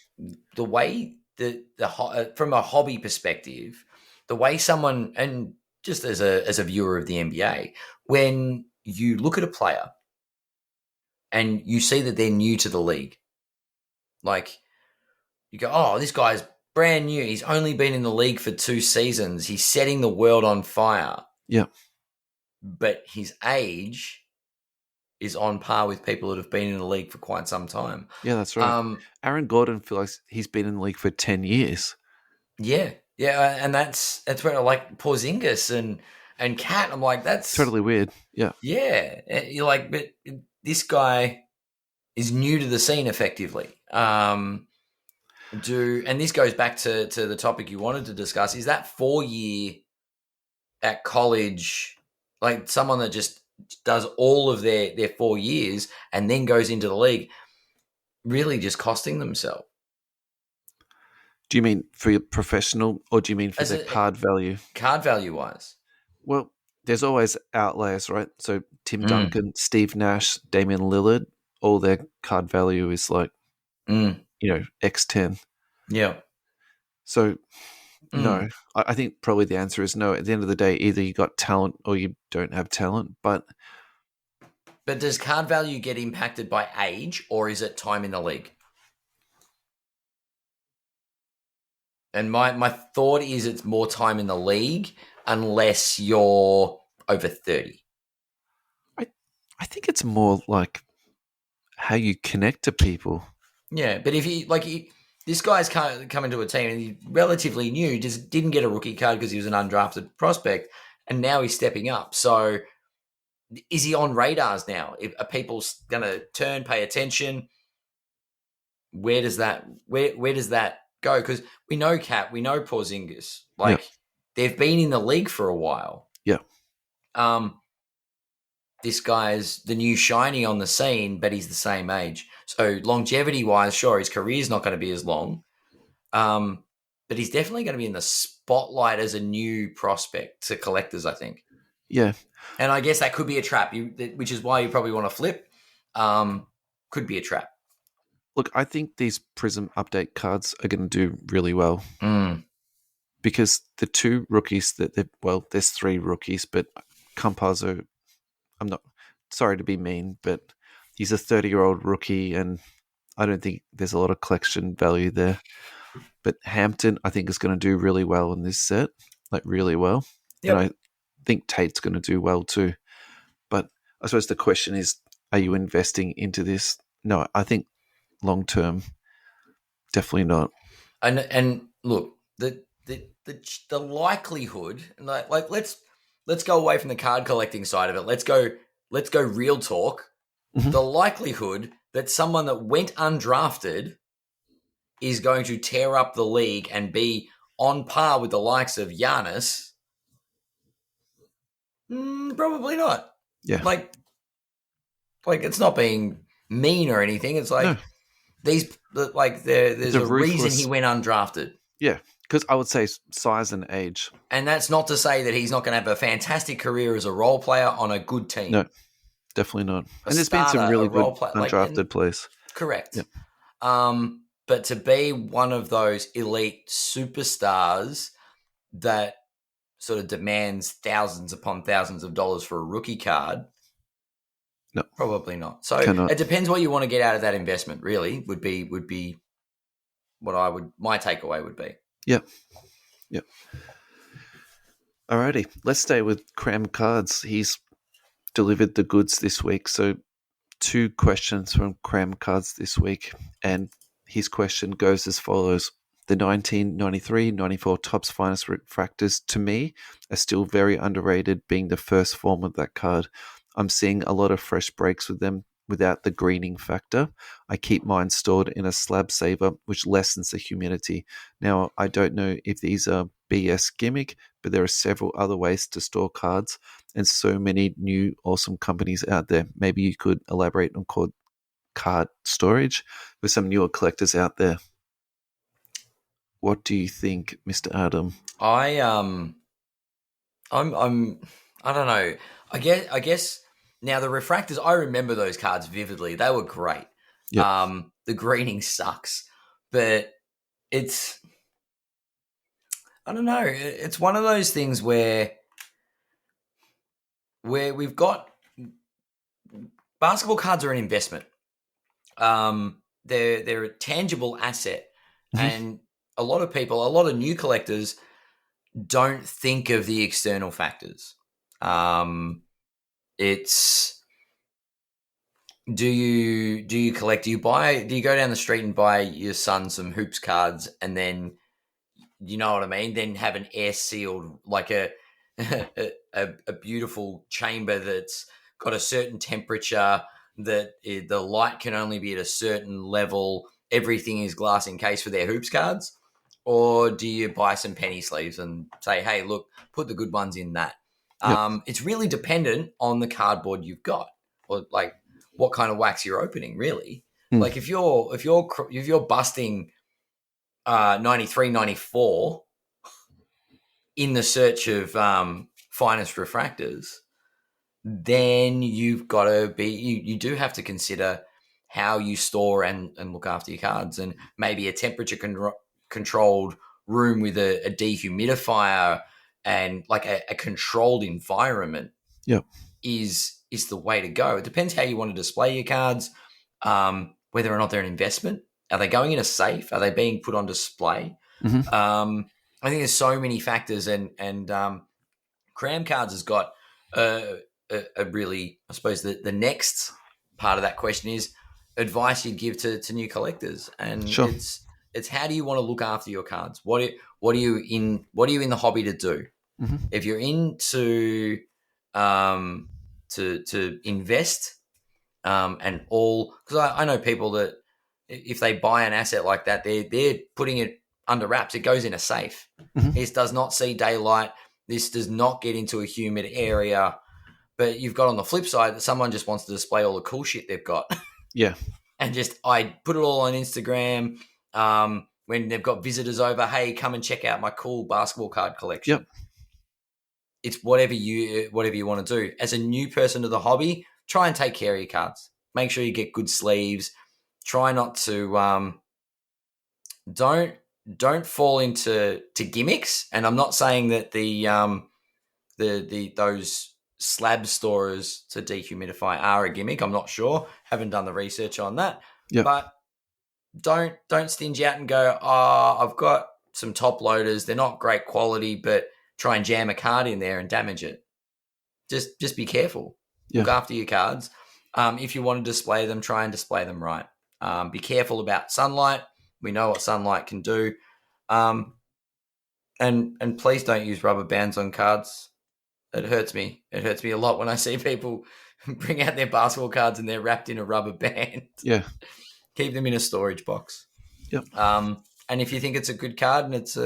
the way from a hobby perspective, the way someone, and just as a viewer of the NBA, when you look at a player and you see that they're new to the league, like you go, oh, this guy's brand new. He's only been in the league for 2 seasons. He's setting the world on fire. Yeah. But his age is on par with people that have been in the league for quite some time. Yeah, that's right. Aaron Gordon feels like he's been in the league for 10 years. Yeah. Yeah, and that's where I like Porzingis and Cat. I'm like, that's totally weird. Yeah. Yeah. You're like, but this guy is new to the scene effectively. And this goes back to the topic you wanted to discuss, is that 4-year at college, like someone that just does all of their 4 years and then goes into the league, really just costing themselves. Do you mean for your professional, or do you mean for their card value? Card value wise. Well, there's always outliers, right? So Tim Duncan, Steve Nash, Damian Lillard, all their card value is like, X10. Yeah. So, no, I think probably the answer is no. At the end of the day, either you got talent or you don't have talent. But does card value get impacted by age, or is it time in the league? And my thought is it's more time in the league unless you're over 30. I think it's more like how you connect to people. Yeah, but if this guy's come into a team and he's relatively new, just didn't get a rookie card because he was an undrafted prospect, and now he's stepping up. So is he on radars now? Are people going to pay attention? Where does that go? Because we know Cat, we know Porzingis. They've been in the league for a while. Yeah. This guy's the new shiny on the scene, but he's the same age. So longevity-wise, sure, his career's not going to be as long, but he's definitely going to be in the spotlight as a new prospect to collectors, I think. Yeah. And I guess that could be a trap, which is why you probably want to flip. Could be a trap. Look, I think these Prism update cards are going to do really well. Because the 2 rookies there's 3 rookies, but Campazzo, I'm not sorry to be mean, but he's a 30-year-old rookie, and I don't think there's a lot of collection value there. But Hampton, I think, is going to do really well in this set, like really well. Yep. And I think Tate's going to do well too. But I suppose the question is, are you investing into this? No, I think long-term, definitely not. And look, the likelihood, like let's go away from the card collecting side of it. Let's go real talk. Mm-hmm. The likelihood that someone that went undrafted is going to tear up the league and be on par with the likes of Giannis, probably not. Yeah. Like it's not being mean or anything. It's like there's a reason he went undrafted. Yeah. Because I would say size and age. And that's not to say that he's not going to have a fantastic career as a role player on a good team. No, definitely not. And there's been some really good undrafted players. Correct. Yeah. But to be one of those elite superstars that sort of demands thousands upon thousands of dollars for a rookie card, no, probably not. So it depends what you want to get out of that investment, really, would be what my takeaway would be. Yep. Alrighty, let's stay with Cram Cards. He's delivered the goods this week. So 2 questions from Cram Cards this week. And his question goes as follows. The 1993-94 Topps Finest Refractors, to me, are still very underrated, being the first form of that card. I'm seeing a lot of fresh breaks with them. without the greening factor. I keep mine stored in a slab saver, which lessens the humidity. Now, I don't know if these are BS gimmick, but there are several other ways to store cards and so many new awesome companies out there. Maybe you could elaborate on card storage with some newer collectors out there. What do you think, Mr. Adam? I'm I don't know. I guess now the refractors, I remember those cards vividly. They were great. Yep. The greening sucks, but it's, I don't know. It's one of those things where we've got, basketball cards are an investment. They're a tangible asset, and a lot of new collectors don't think of the external factors. It's, do you collect? Do you go down the street and buy your son some hoops cards, and then, you know what I mean? Then have an air sealed, like a beautiful chamber that's got a certain temperature, that the light can only be at a certain level. Everything is glass encased for their hoops cards. Or do you buy some penny sleeves and say, hey, look, put the good ones in that? Yep. It's really dependent on the cardboard you've got, or like what kind of wax you're opening, really. Like if you're busting 93, 94 in the search of finest refractors, then you've got to be, you do have to consider how you store and look after your cards, and maybe a temperature controlled room with a dehumidifier and like a controlled environment is the way to go. It depends how you want to display your cards, whether or not they're an investment. Are they going in a safe? Are they being put on display? I think there's so many factors, and Cram Cards has got a really, I suppose the next part of that question is advice you'd give to new collectors, and sure. It's how do you want to look after your cards? What are you in the hobby to do? If you're into to invest, and all, because I know people that if they buy an asset like that, they're putting it under wraps. It goes in a safe. This does not see daylight. This does not get into a humid area. But you've got on the flip side that someone just wants to display all the cool shit they've got. Yeah. And just, I put it all on Instagram. When they've got visitors over, hey, come and check out my cool basketball card collection. Yep. It's whatever you want to do. As a new person to the hobby, try and take care of your cards. Make sure you get good sleeves. Try not to don't fall into gimmicks. And I'm not saying that those slab storers to dehumidify are a gimmick. I'm not sure. Haven't done the research on that. Yep. But don't stinge out and go, oh, I've got some top loaders. They're not great quality, but try and jam a card in there and damage it. Just be careful. Yeah. Look after your cards. If you want to display them, try and display them right. Be careful about sunlight. We know what sunlight can do. And please don't use rubber bands on cards. It hurts me. It hurts me a lot when I see people bring out their basketball cards and they're wrapped in a rubber band. Yeah. Keep them in a storage box. Yep. And if you think it's a good card and it's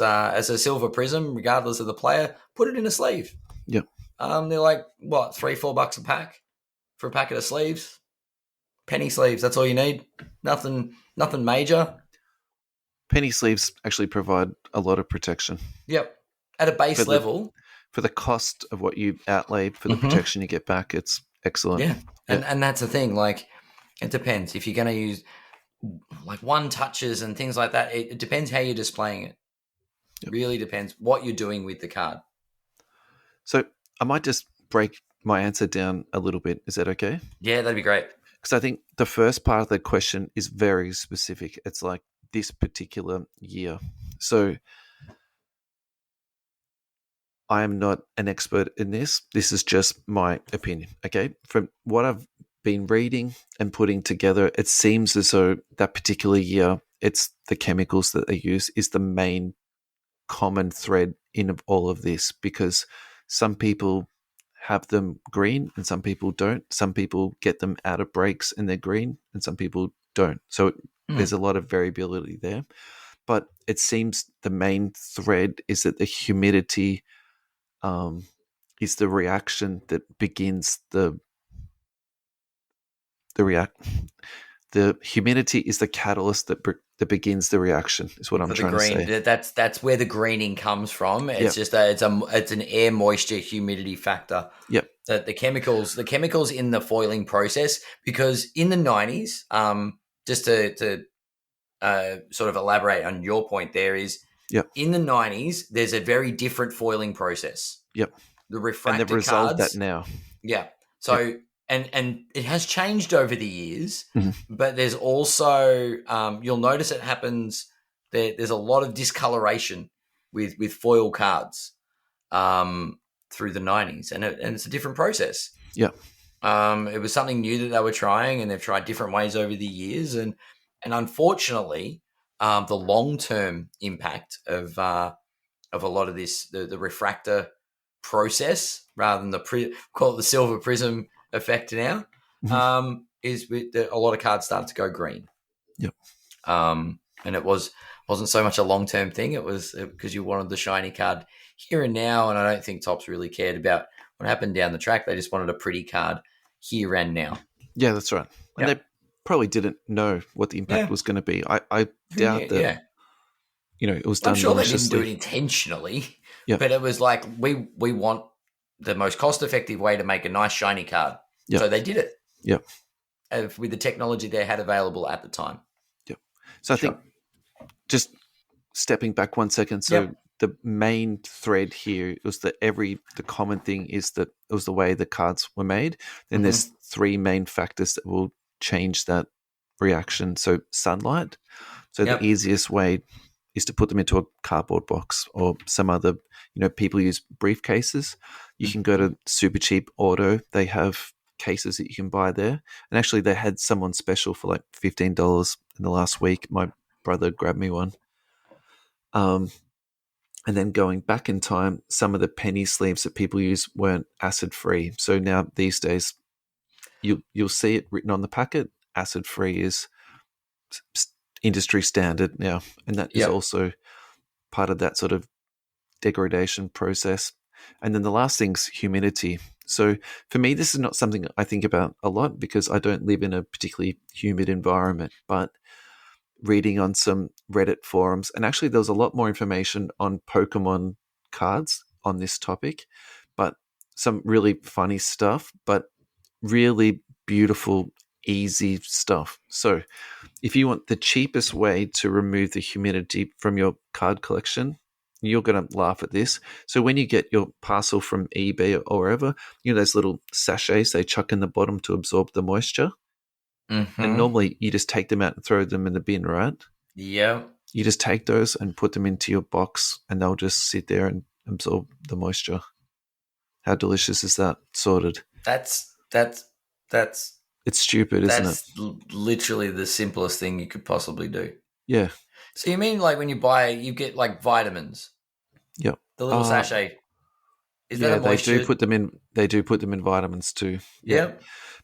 as a silver prism, regardless of the player, put it in a sleeve. Yep. They're like, what, $3-4 a pack for a packet of sleeves? Penny sleeves. That's all you need. Nothing major. Penny sleeves actually provide a lot of protection. Yep. At a base level. For the cost of what you outlay for the protection you get back, it's excellent. Yeah. And that's the thing. Like, it depends. If you're going to use like one touches and things like that, it depends how you're displaying it. It really depends what you're doing with the card. So I might just break my answer down a little bit. Is that okay? Yeah, that'd be great. Because I think the first part of the question is very specific. It's like this particular year. So I am not an expert in this. This is just my opinion, okay? From what I've been reading and putting together, it seems as though that particular year, it's the chemicals that they use is the main common thread in all of this, because some people have them green and some people don't. Some people get them out of breaks and they're green and some people don't. So there's a lot of variability there. But it seems the main thread is that the humidity is the reaction that begins the humidity is the catalyst that begins the reaction. Is what I'm trying to say. That's where the greening comes from. It's just it's an air moisture humidity factor. Yep. The chemicals in the foiling process, because in the 90s, just to sort of elaborate on your point, there is in the 90s there's a very different foiling process. Yep. The refractor and they've resolved cards, that now. Yeah. So and it has changed over the years, but there's also you'll notice it happens. There's a lot of discoloration with foil cards through the 90s, and it's a different process. Yeah. It was something new that they were trying, and they've tried different ways over the years, and unfortunately, the long-term impact of a lot of this, the refractor process, rather than call it the silver prism effect now, is with a lot of cards started to go green. Yep. And it wasn't so much a long-term thing. It was because you wanted the shiny card here and now, and I don't think Topps really cared about what happened down the track. They just wanted a pretty card here and now. Yeah, that's right. And they probably didn't know what the impact was going to be. I doubt that. You know, it was done. I'm sure they didn't do it intentionally. Yeah. But it was like we want the most cost-effective way to make a nice shiny card. Yep. So they did it. Yep. With the technology they had available at the time. Yep. So I think just stepping back 1 second. So the main thread here was that the common thing is that it was the way the cards were made. Then there's three main factors that will change that reaction. So sunlight. So the easiest way is to put them into a cardboard box or some other, people use briefcases. You can go to Super Cheap Auto. They have cases that you can buy there. And actually they had someone special for like $15 in the last week. My brother grabbed me one. And then going back in time, some of the penny sleeves that people use weren't acid-free. So now these days you'll see it written on the packet. Acid-free is industry standard now, and that is also part of that sort of degradation process. And then the last thing's humidity. So for me, this is not something I think about a lot because I don't live in a particularly humid environment, but reading on some Reddit forums, and actually there was a lot more information on Pokemon cards on this topic, but some really funny stuff, but really beautiful, easy stuff. So if you want the cheapest way to remove the humidity from your card collection, you're going to laugh at this. So when you get your parcel from eBay or wherever, those little sachets they chuck in the bottom to absorb the moisture. And normally you just take them out and throw them in the bin, right? Yeah. You just take those and put them into your box and they'll just sit there and absorb the moisture. How delicious is that? Sorted. That's it's stupid, isn't it? That's literally the simplest thing you could possibly do. Yeah. So you mean like when you buy, you get like vitamins? Yep. The little sachet. Is that a moisture? They do put them in vitamins too. Yeah.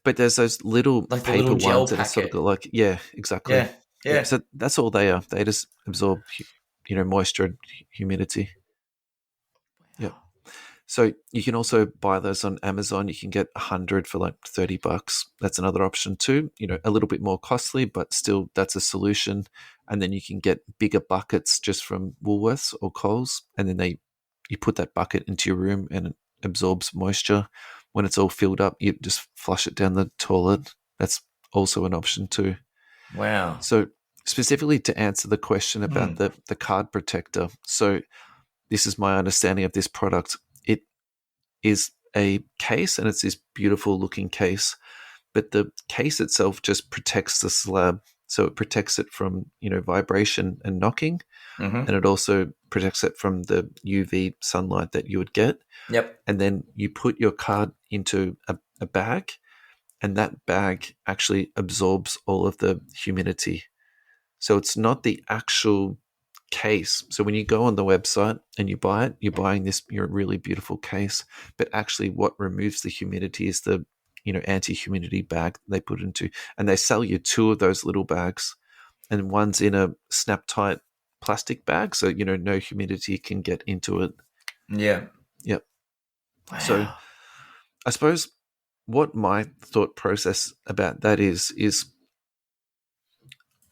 But there's those little like paper little gel ones that are sort of like, exactly. Yeah. So that's all they are. They just absorb, moisture and humidity. Wow. Yeah. So you can also buy those on Amazon. You can get 100 for like $30. That's another option too. A little bit more costly, but still that's a solution. And then you can get bigger buckets just from Woolworths or Coles, and then you put that bucket into your room and it absorbs moisture. When it's all filled up, you just flush it down the toilet. That's also an option too. Wow. So specifically to answer the question about the card protector. So this is my understanding of this product. It is a case, and it's this beautiful looking case, but the case itself just protects the slab. So it protects it from, vibration and knocking, and it also protects it from the UV sunlight that you would get. Yep. And then you put your card into a bag, and that bag actually absorbs all of the humidity. So it's not the actual case. So when you go on the website and you buy it, you're buying your really beautiful case. But actually, what removes the humidity is the anti-humidity bag they put into, and they sell you 2 of those little bags, and one's in a snap tight plastic bag, so no humidity can get into it. Yeah. Yep. Wow. So I suppose what my thought process about that is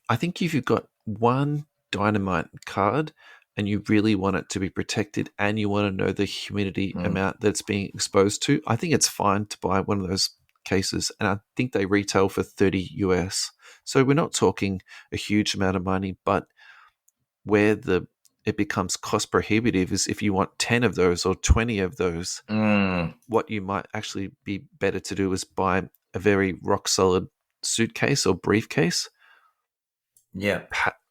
I think if you've got one dynamite card and you really want it to be protected and you want to know the humidity amount that's being exposed to, I think it's fine to buy one of those cases. And I think they retail for $30 US. So we're not talking a huge amount of money, but where it becomes cost prohibitive is if you want 10 of those or 20 of those. What you might actually be better to do is buy a very rock solid suitcase or briefcase. Yeah.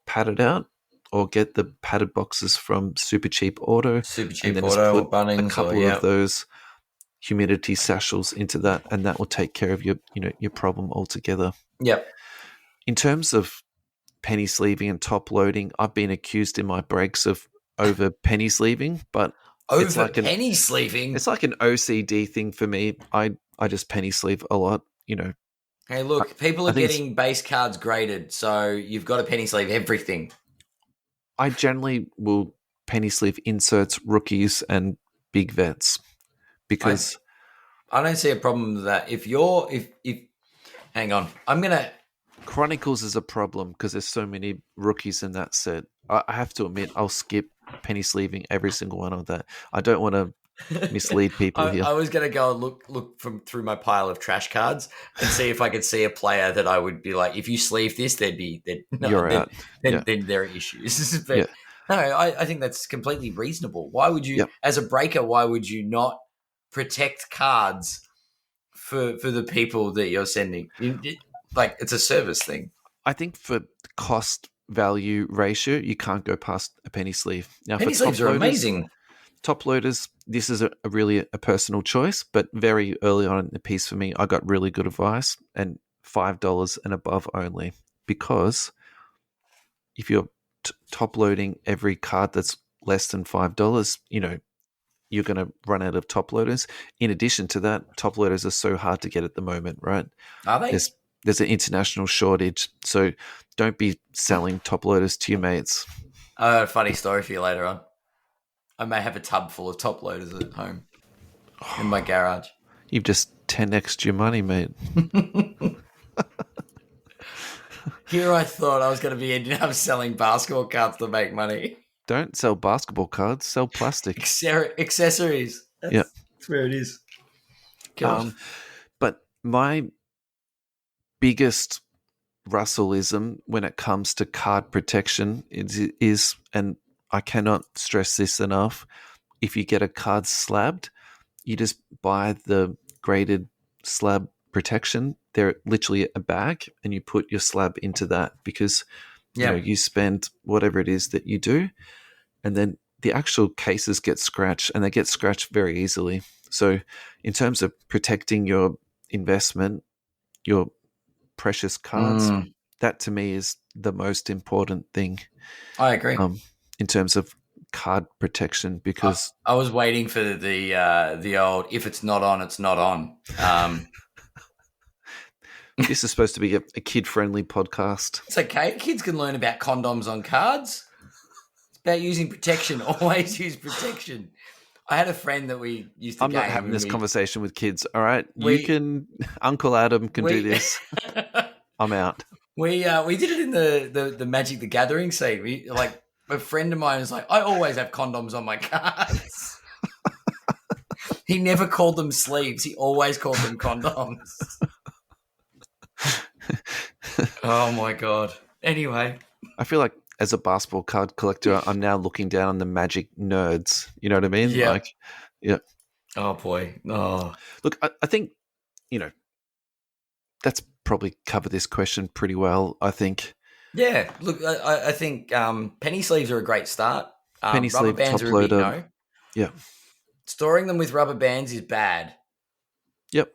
Pad it out, or get the padded boxes from Super Cheap Auto. And then Auto or Bunnings, a couple of those humidity sachels into that, and that will take care of your problem altogether. Yep. In terms of penny sleeving and top loading, I've been accused in my breaks of over penny sleeving, but penny sleeving. It's like an OCD thing for me. I just penny sleeve a lot, Hey, look, people are getting base cards graded, so you've got to penny sleeve everything. I generally will penny sleeve inserts, rookies, and big vets because I don't see a problem with that. If hang on, I'm gonna. Chronicles is a problem because there's so many rookies in that set. I have to admit, I'll skip penny sleeving every single one of that. I don't want to mislead people here. I was going to go and look through my pile of trash cards and see if I could see a player that I would be like, if you sleeve this, you're out. Then there are issues. But no, I think that's completely reasonable. Why would you, as a breaker, why would you not protect cards for the people that you're sending? Like, it's a service thing. I think for cost value ratio, you can't go past a penny sleeve. Now, penny sleeves are amazing. Top loaders, this is really a personal choice, but very early on in the piece for me, I got really good advice, and $5 and above only, because if you're top loading every card that's less than $5, you're going to run out of top loaders. In addition to that, top loaders are so hard to get at the moment, right? Are they? There's an international shortage, so don't be selling top loaders to your mates. Funny story for you later on. I may have a tub full of top loaders at home in my garage. You've just 10x'd your money, mate. Here I thought I was going to be ending up selling basketball cards to make money. Don't sell basketball cards, sell plastic. Accessories. That's where it is. But my biggest Russellism when it comes to card protection is, and I cannot stress this enough, if you get a card slabbed, you just buy the graded slab protection. They're literally a bag, and you put your slab into that because you spend whatever it is that you do, and then the actual cases get scratched, and they get scratched very easily. So in terms of protecting your investment, your precious cards, that to me is the most important thing. I agree. In terms of card protection, because I was waiting for the old, if it's not on, it's not on. This is supposed to be a kid-friendly podcast. It's okay. Kids can learn about condoms on cards. It's about using protection. Always use protection. I had a friend that we used to. I'm not having this conversation with kids. All right, Uncle Adam can do this. I'm out. We did it in the Magic the Gathering scene. A friend of mine is like, I always have condoms on my cards. He never called them sleeves. He always called them condoms. Oh my God. Anyway. I feel like as a basketball card collector, I'm now looking down on the Magic nerds. You know what I mean? Yeah. Oh boy. Oh. Look, I think, that's probably covered this question pretty well, I think. Yeah, look, I think penny sleeves are a great start. Penny rubber sleeve, bands top are a big loader. no. Yeah. Storing them with rubber bands is bad. Yep.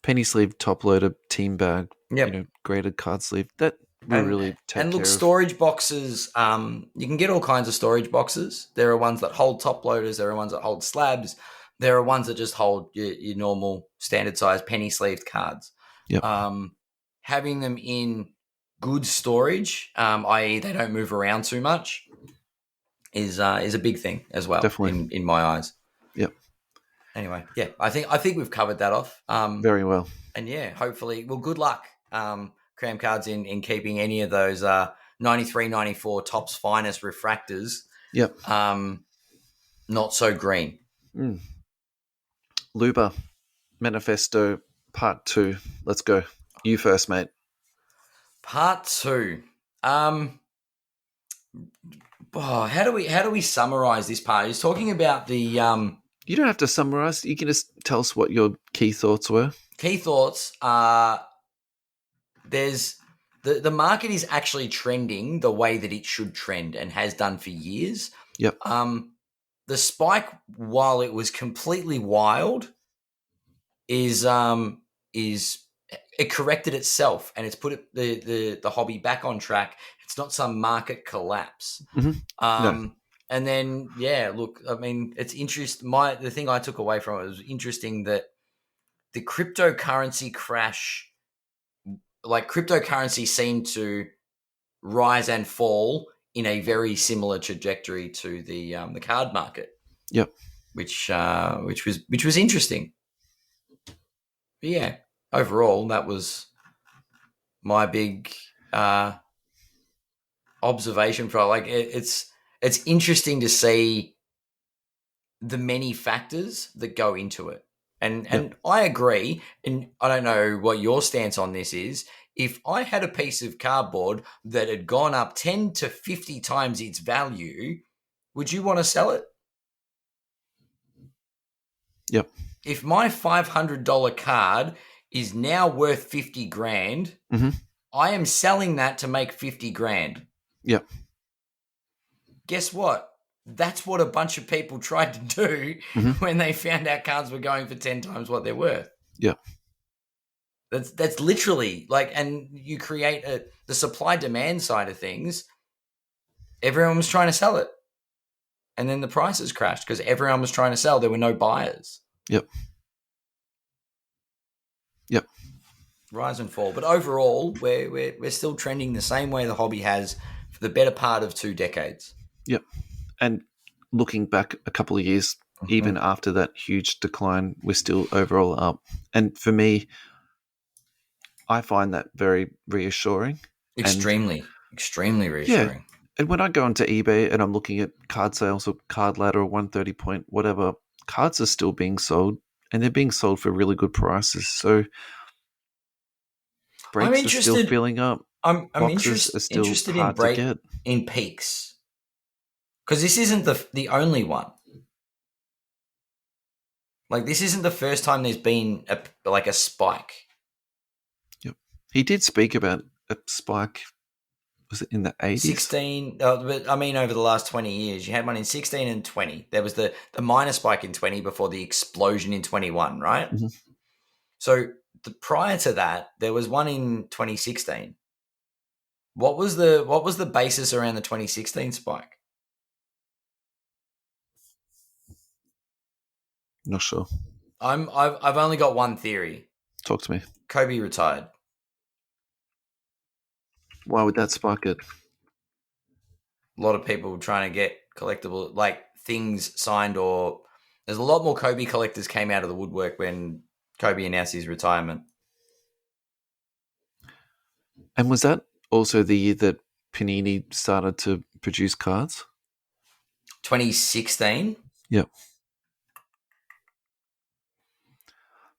Penny sleeve, top loader, team bag, Yep. Graded card sleeve. That we really take and look, care of. storage boxes. You can get all kinds of storage boxes. There are ones that hold top loaders. There are ones that hold slabs. There are ones that just hold your normal standard size penny sleeved cards. Yep. Having them in good storage, i.e., they don't move around too much, is a big thing as well. Definitely. in my eyes. Yep. Anyway, yeah, I think we've covered that off. Very well. And yeah, hopefully, well, good luck, Cram Cards, in keeping any of those 93, 94 Topps Finest refractors. Yep. Not so green. Luber, Manifesto, Part 2. Let's go. You first, mate. Part 2. How do we summarize this part? He's talking about the You don't have to summarize. You can just tell us what your key thoughts were. Key thoughts are there's the market is actually trending the way that it should trend and has done for years. Yep. The spike, while it was completely wild, is it corrected itself and it's put the hobby back on track. It's not some market collapse. No. And then, yeah, look, I mean, it's interesting. The thing I took away from it was interesting that the cryptocurrency crash, like cryptocurrency seemed to rise and fall in a very similar trajectory to the card market. Yep. Which was interesting. But yeah, overall, that was my big observation for like it's interesting to see the many factors that go into it. And I agree, and I don't know what your stance on this is. If I had a piece of cardboard that had gone up 10 to 50 times its value, would you want to sell it? Yep. If my $500 card is now worth 50 grand, I am selling that to make 50 grand. Yep. Guess what? That's what a bunch of people tried to do when they found out cards were going for 10 times what they're worth. Yeah. That's literally like, and you create the supply demand side of things. Everyone was trying to sell it. And then the prices crashed because everyone was trying to sell. There were no buyers. Yep. Yep. Rise and fall. But overall, we're still trending the same way the hobby has for the better part of 2 decades. Yep. And looking back a couple of years, even after that huge decline, we're still overall up. And for me, I find that very reassuring. Extremely reassuring. Yeah. And when I go onto eBay and I'm looking at card sales or card ladder or 130 point, whatever, cards are still being sold and they're being sold for really good prices. So breaks are still filling up. I'm interested in peaks. Because this isn't the only one. Like, this isn't the first time there's been a spike. Yep. He did speak about a spike. Was it in the 80s? 16. But I mean, over the last 20 years, you had one in 16 and 20. There was the minor spike in 20 before the explosion in 21, right? Mm-hmm. So prior to that, there was one in 2016. What was the basis around the 2016 spike? Not sure. I've only got one theory. Talk to me. Kobe retired. Why would that spark it? A lot of people trying to get collectible, like things signed, or there's a lot more Kobe collectors came out of the woodwork when Kobe announced his retirement. And was that also the year that Panini started to produce cards? 2016? Yep.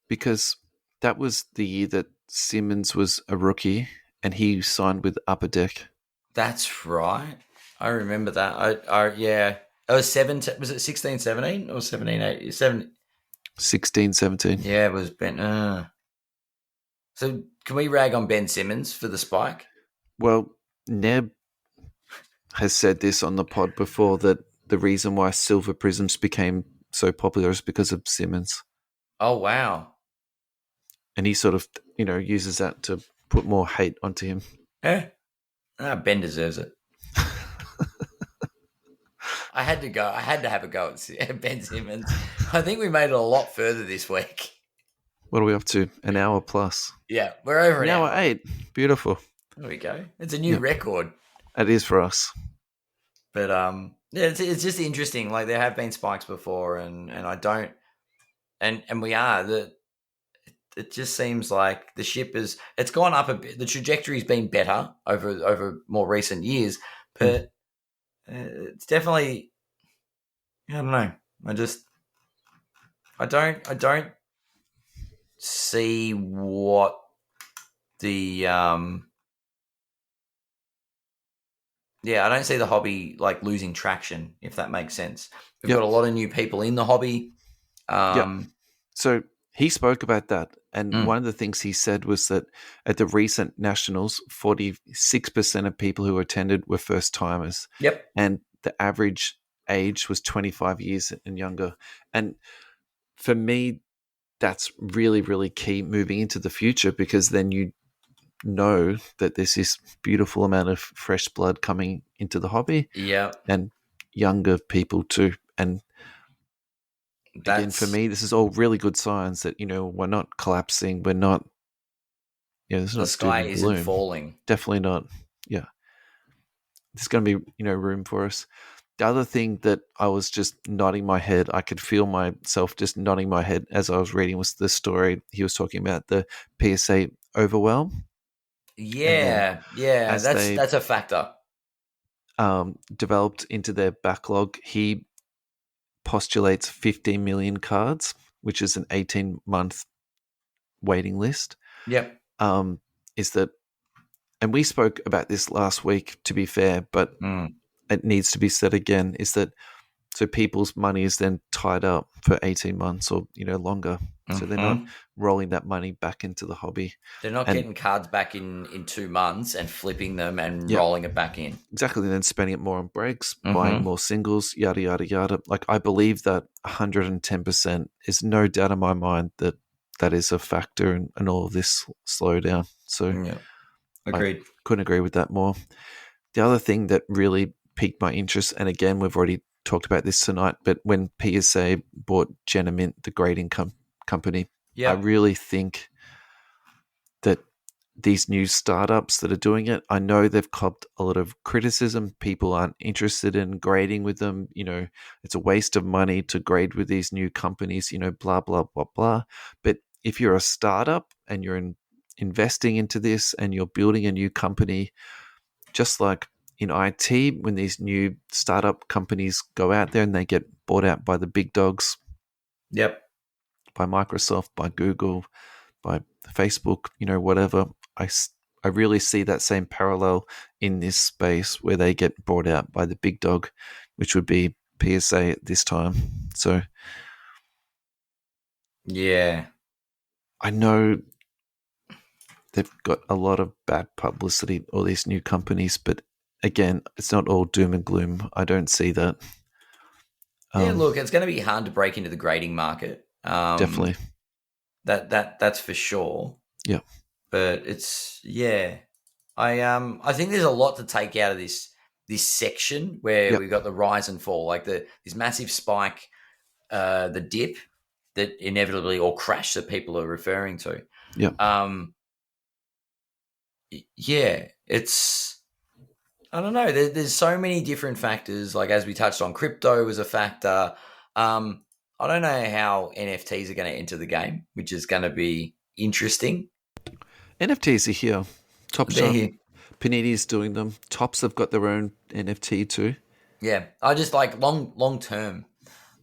Because that was the year that Simmons was a rookie and he signed with Upper Deck. That's right. I remember that. Yeah. It was 17. Was it 16, 17 or 17, 18? 16, 17. Yeah, it was Ben. So can we rag on Ben Simmons for the spike? Well, Neb has said this on the pod before, that the reason why Silver Prisms became so popular is because of Simmons. Oh, wow. And he sort of, uses that to put more hate onto him. Yeah. Ben deserves it. I had to go. I had to have a go at Ben Simmons. I think we made it a lot further this week. What are we up to? An hour plus. Yeah, we're over an an hour hour. 8. Beautiful. There we go. It's a new record. It is for us. But yeah, it's just interesting. Like there have been spikes before, and I don't, and we are that. It just seems like the ship it's gone up a bit. The trajectory's been better over more recent years, but it's definitely, I don't know. I don't see what the I don't see the hobby like losing traction, if that makes sense. We've got a lot of new people in the hobby. So he spoke about that, and one of the things he said was that at the recent nationals, 46% of people who attended were first timers. Yep, and the average age was 25 years and younger. And for me, that's really, really key moving into the future, because then you know that there's this beautiful amount of fresh blood coming into the hobby. Yeah, and younger people too. And again, for me, this is all really good signs that, we're not collapsing. We're not, there's the not sky doom and isn't gloom. falling. Definitely not. Yeah. There's going to be, room for us. The other thing that I was just nodding my head, I could feel myself just nodding my head as I was reading, was the story he was talking about, the PSA overwhelm. Yeah, that's a factor. Developed into their backlog, he postulates 15 million cards, which is an 18-month waiting list. Yep. Is that, and we spoke about this last week, to be fair, but it needs to be said again, is that so people's money is then tied up for 18 months or, longer. So they're not rolling that money back into the hobby. They're not getting cards back in 2 months and flipping them and rolling it back in. Exactly. And then spending it more on breaks, buying more singles, yada, yada, yada. Like, I believe that 110% is no doubt in my mind that is a factor in all of this slowdown. So agreed. I couldn't agree with that more. The other thing that really piqued my interest, and again, we've already talked about this tonight, but when PSA bought Genamint, the grading company, I really think that these new startups that are doing it, I know they've copped a lot of criticism. People aren't interested in grading with them. It's a waste of money to grade with these new companies, blah, blah, blah, blah. But if you're a startup and you're investing into this and you're building a new company, just like in IT, when these new startup companies go out there and they get bought out by the big dogs, by Microsoft, by Google, by Facebook, whatever, I really see that same parallel in this space where they get bought out by the big dog, which would be PSA at this time. So, I know they've got a lot of bad publicity, all these new companies, but again, it's not all doom and gloom. I don't see that. Look, it's going to be hard to break into the grading market. Definitely. That's for sure. Yeah. But it's I think there's a lot to take out of this section where we've got the rise and fall, like this massive spike, the dip that inevitably, or crash that people are referring to. It's, I don't know. There's so many different factors. Like, as we touched on, crypto was a factor. I don't know how NFTs are going to enter the game, which is going to be interesting. NFTs are here. Panini's doing them. Topps have got their own NFT too. Yeah, I just like long term.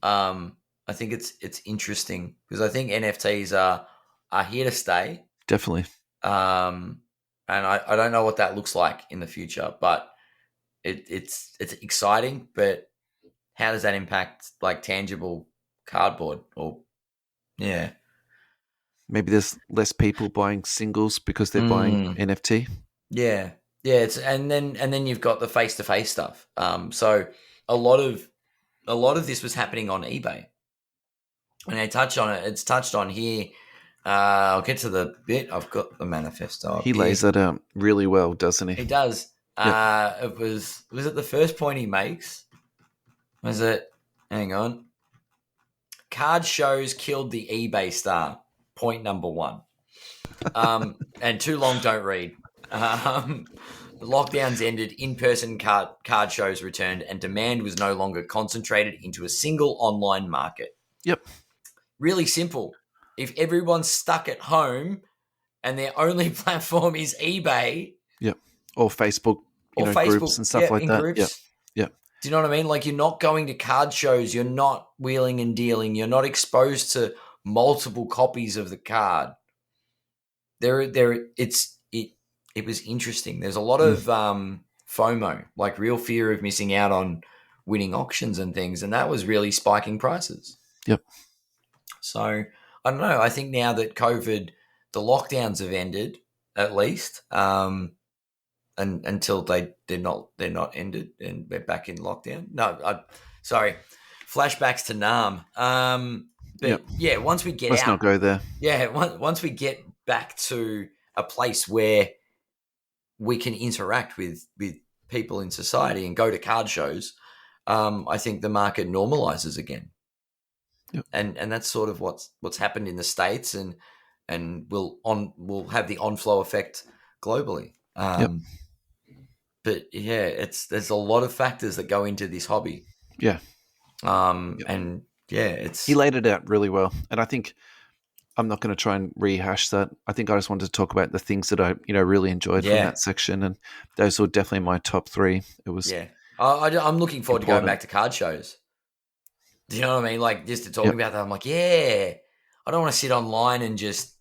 I think it's interesting because I think NFTs are here to stay. Definitely. And I don't know what that looks like in the future, but it's exciting. But how does that impact like tangible cardboard? Or maybe there's less people buying singles because they're buying NFT. Yeah. It's and then you've got the face-to-face stuff. So a lot of this was happening on eBay, and I touch on it. It's touched on here. I'll get to the bit. I've got the manifesto. He lays that out really well, doesn't he? He does. Yep. Was it the first point he makes? Was it? Hang on. Card shows killed the eBay star. Point number one. And too long, don't read. The lockdowns ended, in-person card shows returned, and demand was no longer concentrated into a single online market. Yep. Really simple. If everyone's stuck at home and their only platform is eBay, Yep, or Facebook, or Facebook groups and stuff like in that. Groups. Yep. Yep. Do you know what I mean? Like, you're not going to card shows, you're not wheeling and dealing, you're not exposed to multiple copies of the card. It was interesting. There's a lot of FOMO, like real fear of missing out on winning auctions and things, and that was really spiking prices. Yep. So I don't know. I think now that COVID, the lockdowns have ended, at least, and until they're not ended, and we're back in lockdown. No, sorry, flashbacks to Nam. But yeah, once we get Let's out, not go there. Yeah, once we get back to a place where we can interact with people in society and go to card shows, I think the market normalizes again. Yep. And that's sort of what's happened in the States, and will have the on-flow effect globally. But yeah, there's a lot of factors that go into this hobby. Yeah. And yeah, he laid it out really well, and I think I'm not going to try and rehash that. I think I just wanted to talk about the things that I really enjoyed from that section, and those were definitely my top three. It was I'm looking forward to going back to card shows. Do you know what I mean? Like, just to talking about that, I'm like, I don't want to sit online and just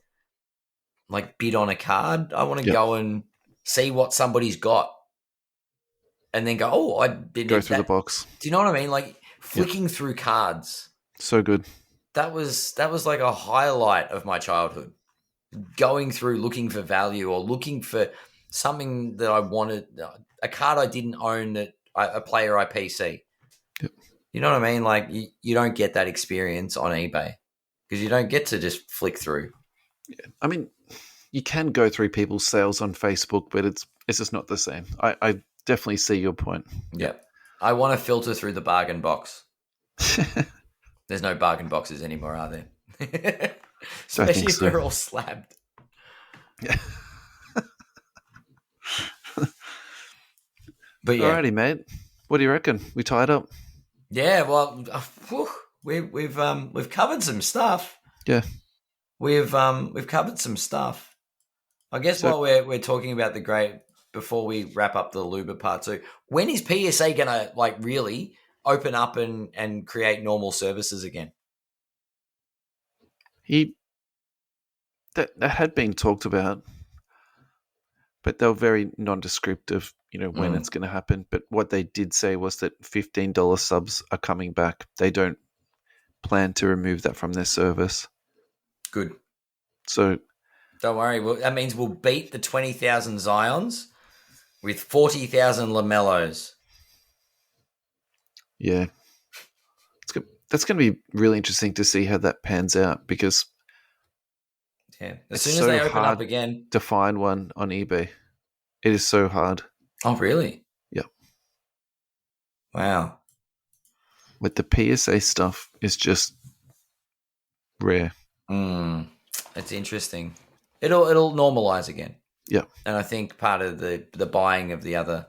like bid on a card. I want to go and see what somebody's got, and then go, I didn't go through the box. Do you know what I mean? Like flicking through cards. So good. That was like a highlight of my childhood. Going through, looking for value, or looking for something that I wanted, a card I didn't own, a player I PC. Yep. You know what I mean? Like, you don't get that experience on eBay because you don't get to just flick through. Yeah. I mean, you can go through people's sales on Facebook, but it's just not the same. I definitely see your point. Yeah. I want to filter through the bargain box. There's no bargain boxes anymore, are there? Especially if they're all slabbed. Yeah. But yeah. Alrighty, mate. What do you reckon? We tied up? Yeah, well, we've covered some stuff. Yeah. We've covered some stuff. I guess while we're talking about the great, before we wrap up the Luber part 2, when is PSA gonna really open up and create normal services again? That had been talked about, but they were very nondescript of when it's going to happen. But what they did say was that $15 subs are coming back. They don't plan to remove that from their service. Good. So don't worry. Well, that means we'll beat the 20,000 Zions with 40,000 Lamellos. Yeah. That's going to be really interesting to see how that pans out, because as soon as they open up again, to find one on eBay, it is so hard. Oh, really? Yeah. Wow. With the PSA stuff, is just rare. It's interesting. It'll normalize again. Yeah. And I think part of the buying of the other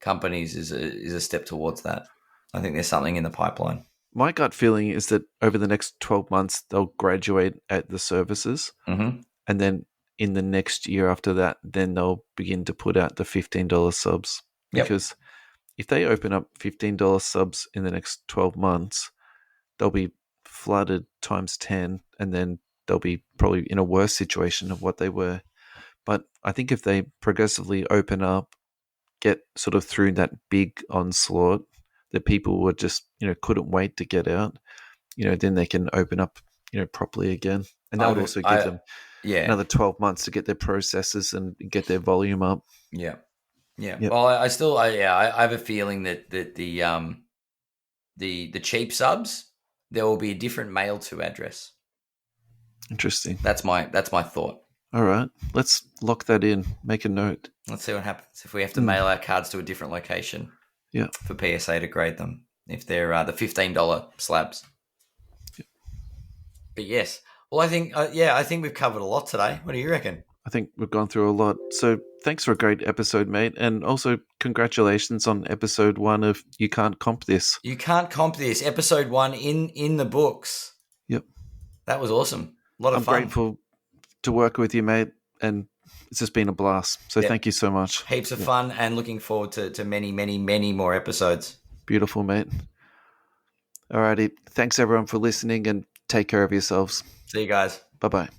companies is a step towards that. I think there's something in the pipeline. My gut feeling is that over the next 12 months, they'll graduate at the services. Mm-hmm. And then in the next year after that, then they'll begin to put out the $15 subs. Because if they open up $15 subs in the next 12 months, they'll be flooded times 10, and then they'll be probably in a worse situation of what they were. But I think if they progressively open up, get sort of through that big onslaught, that people were just, couldn't wait to get out, then they can open up, properly again. And that would also give them another 12 months to get their processes and get their volume up. Yeah. Yeah. Yep. Well, I have a feeling that the cheap subs, there will be a different mail to address. Interesting. That's my thought. All right. Let's lock that in. Make a note. Let's see what happens if we have to mail our cards to a different location. Yeah. For PSA to grade them if they're the $15 slabs. Yeah. But yes. Well, I think we've covered a lot today. What do you reckon? I think we've gone through a lot. So thanks for a great episode, mate. And also congratulations on episode 1 of You Can't Comp This. You Can't Comp This, episode 1 in the books. Yep. That was awesome. A lot of fun. I'm grateful to work with you, mate. And it's just been a blast. So thank you so much. Heaps of fun and looking forward to many, many, many more episodes. Beautiful, mate. Alrighty. Thanks everyone for listening and take care of yourselves. See you guys. Bye-bye.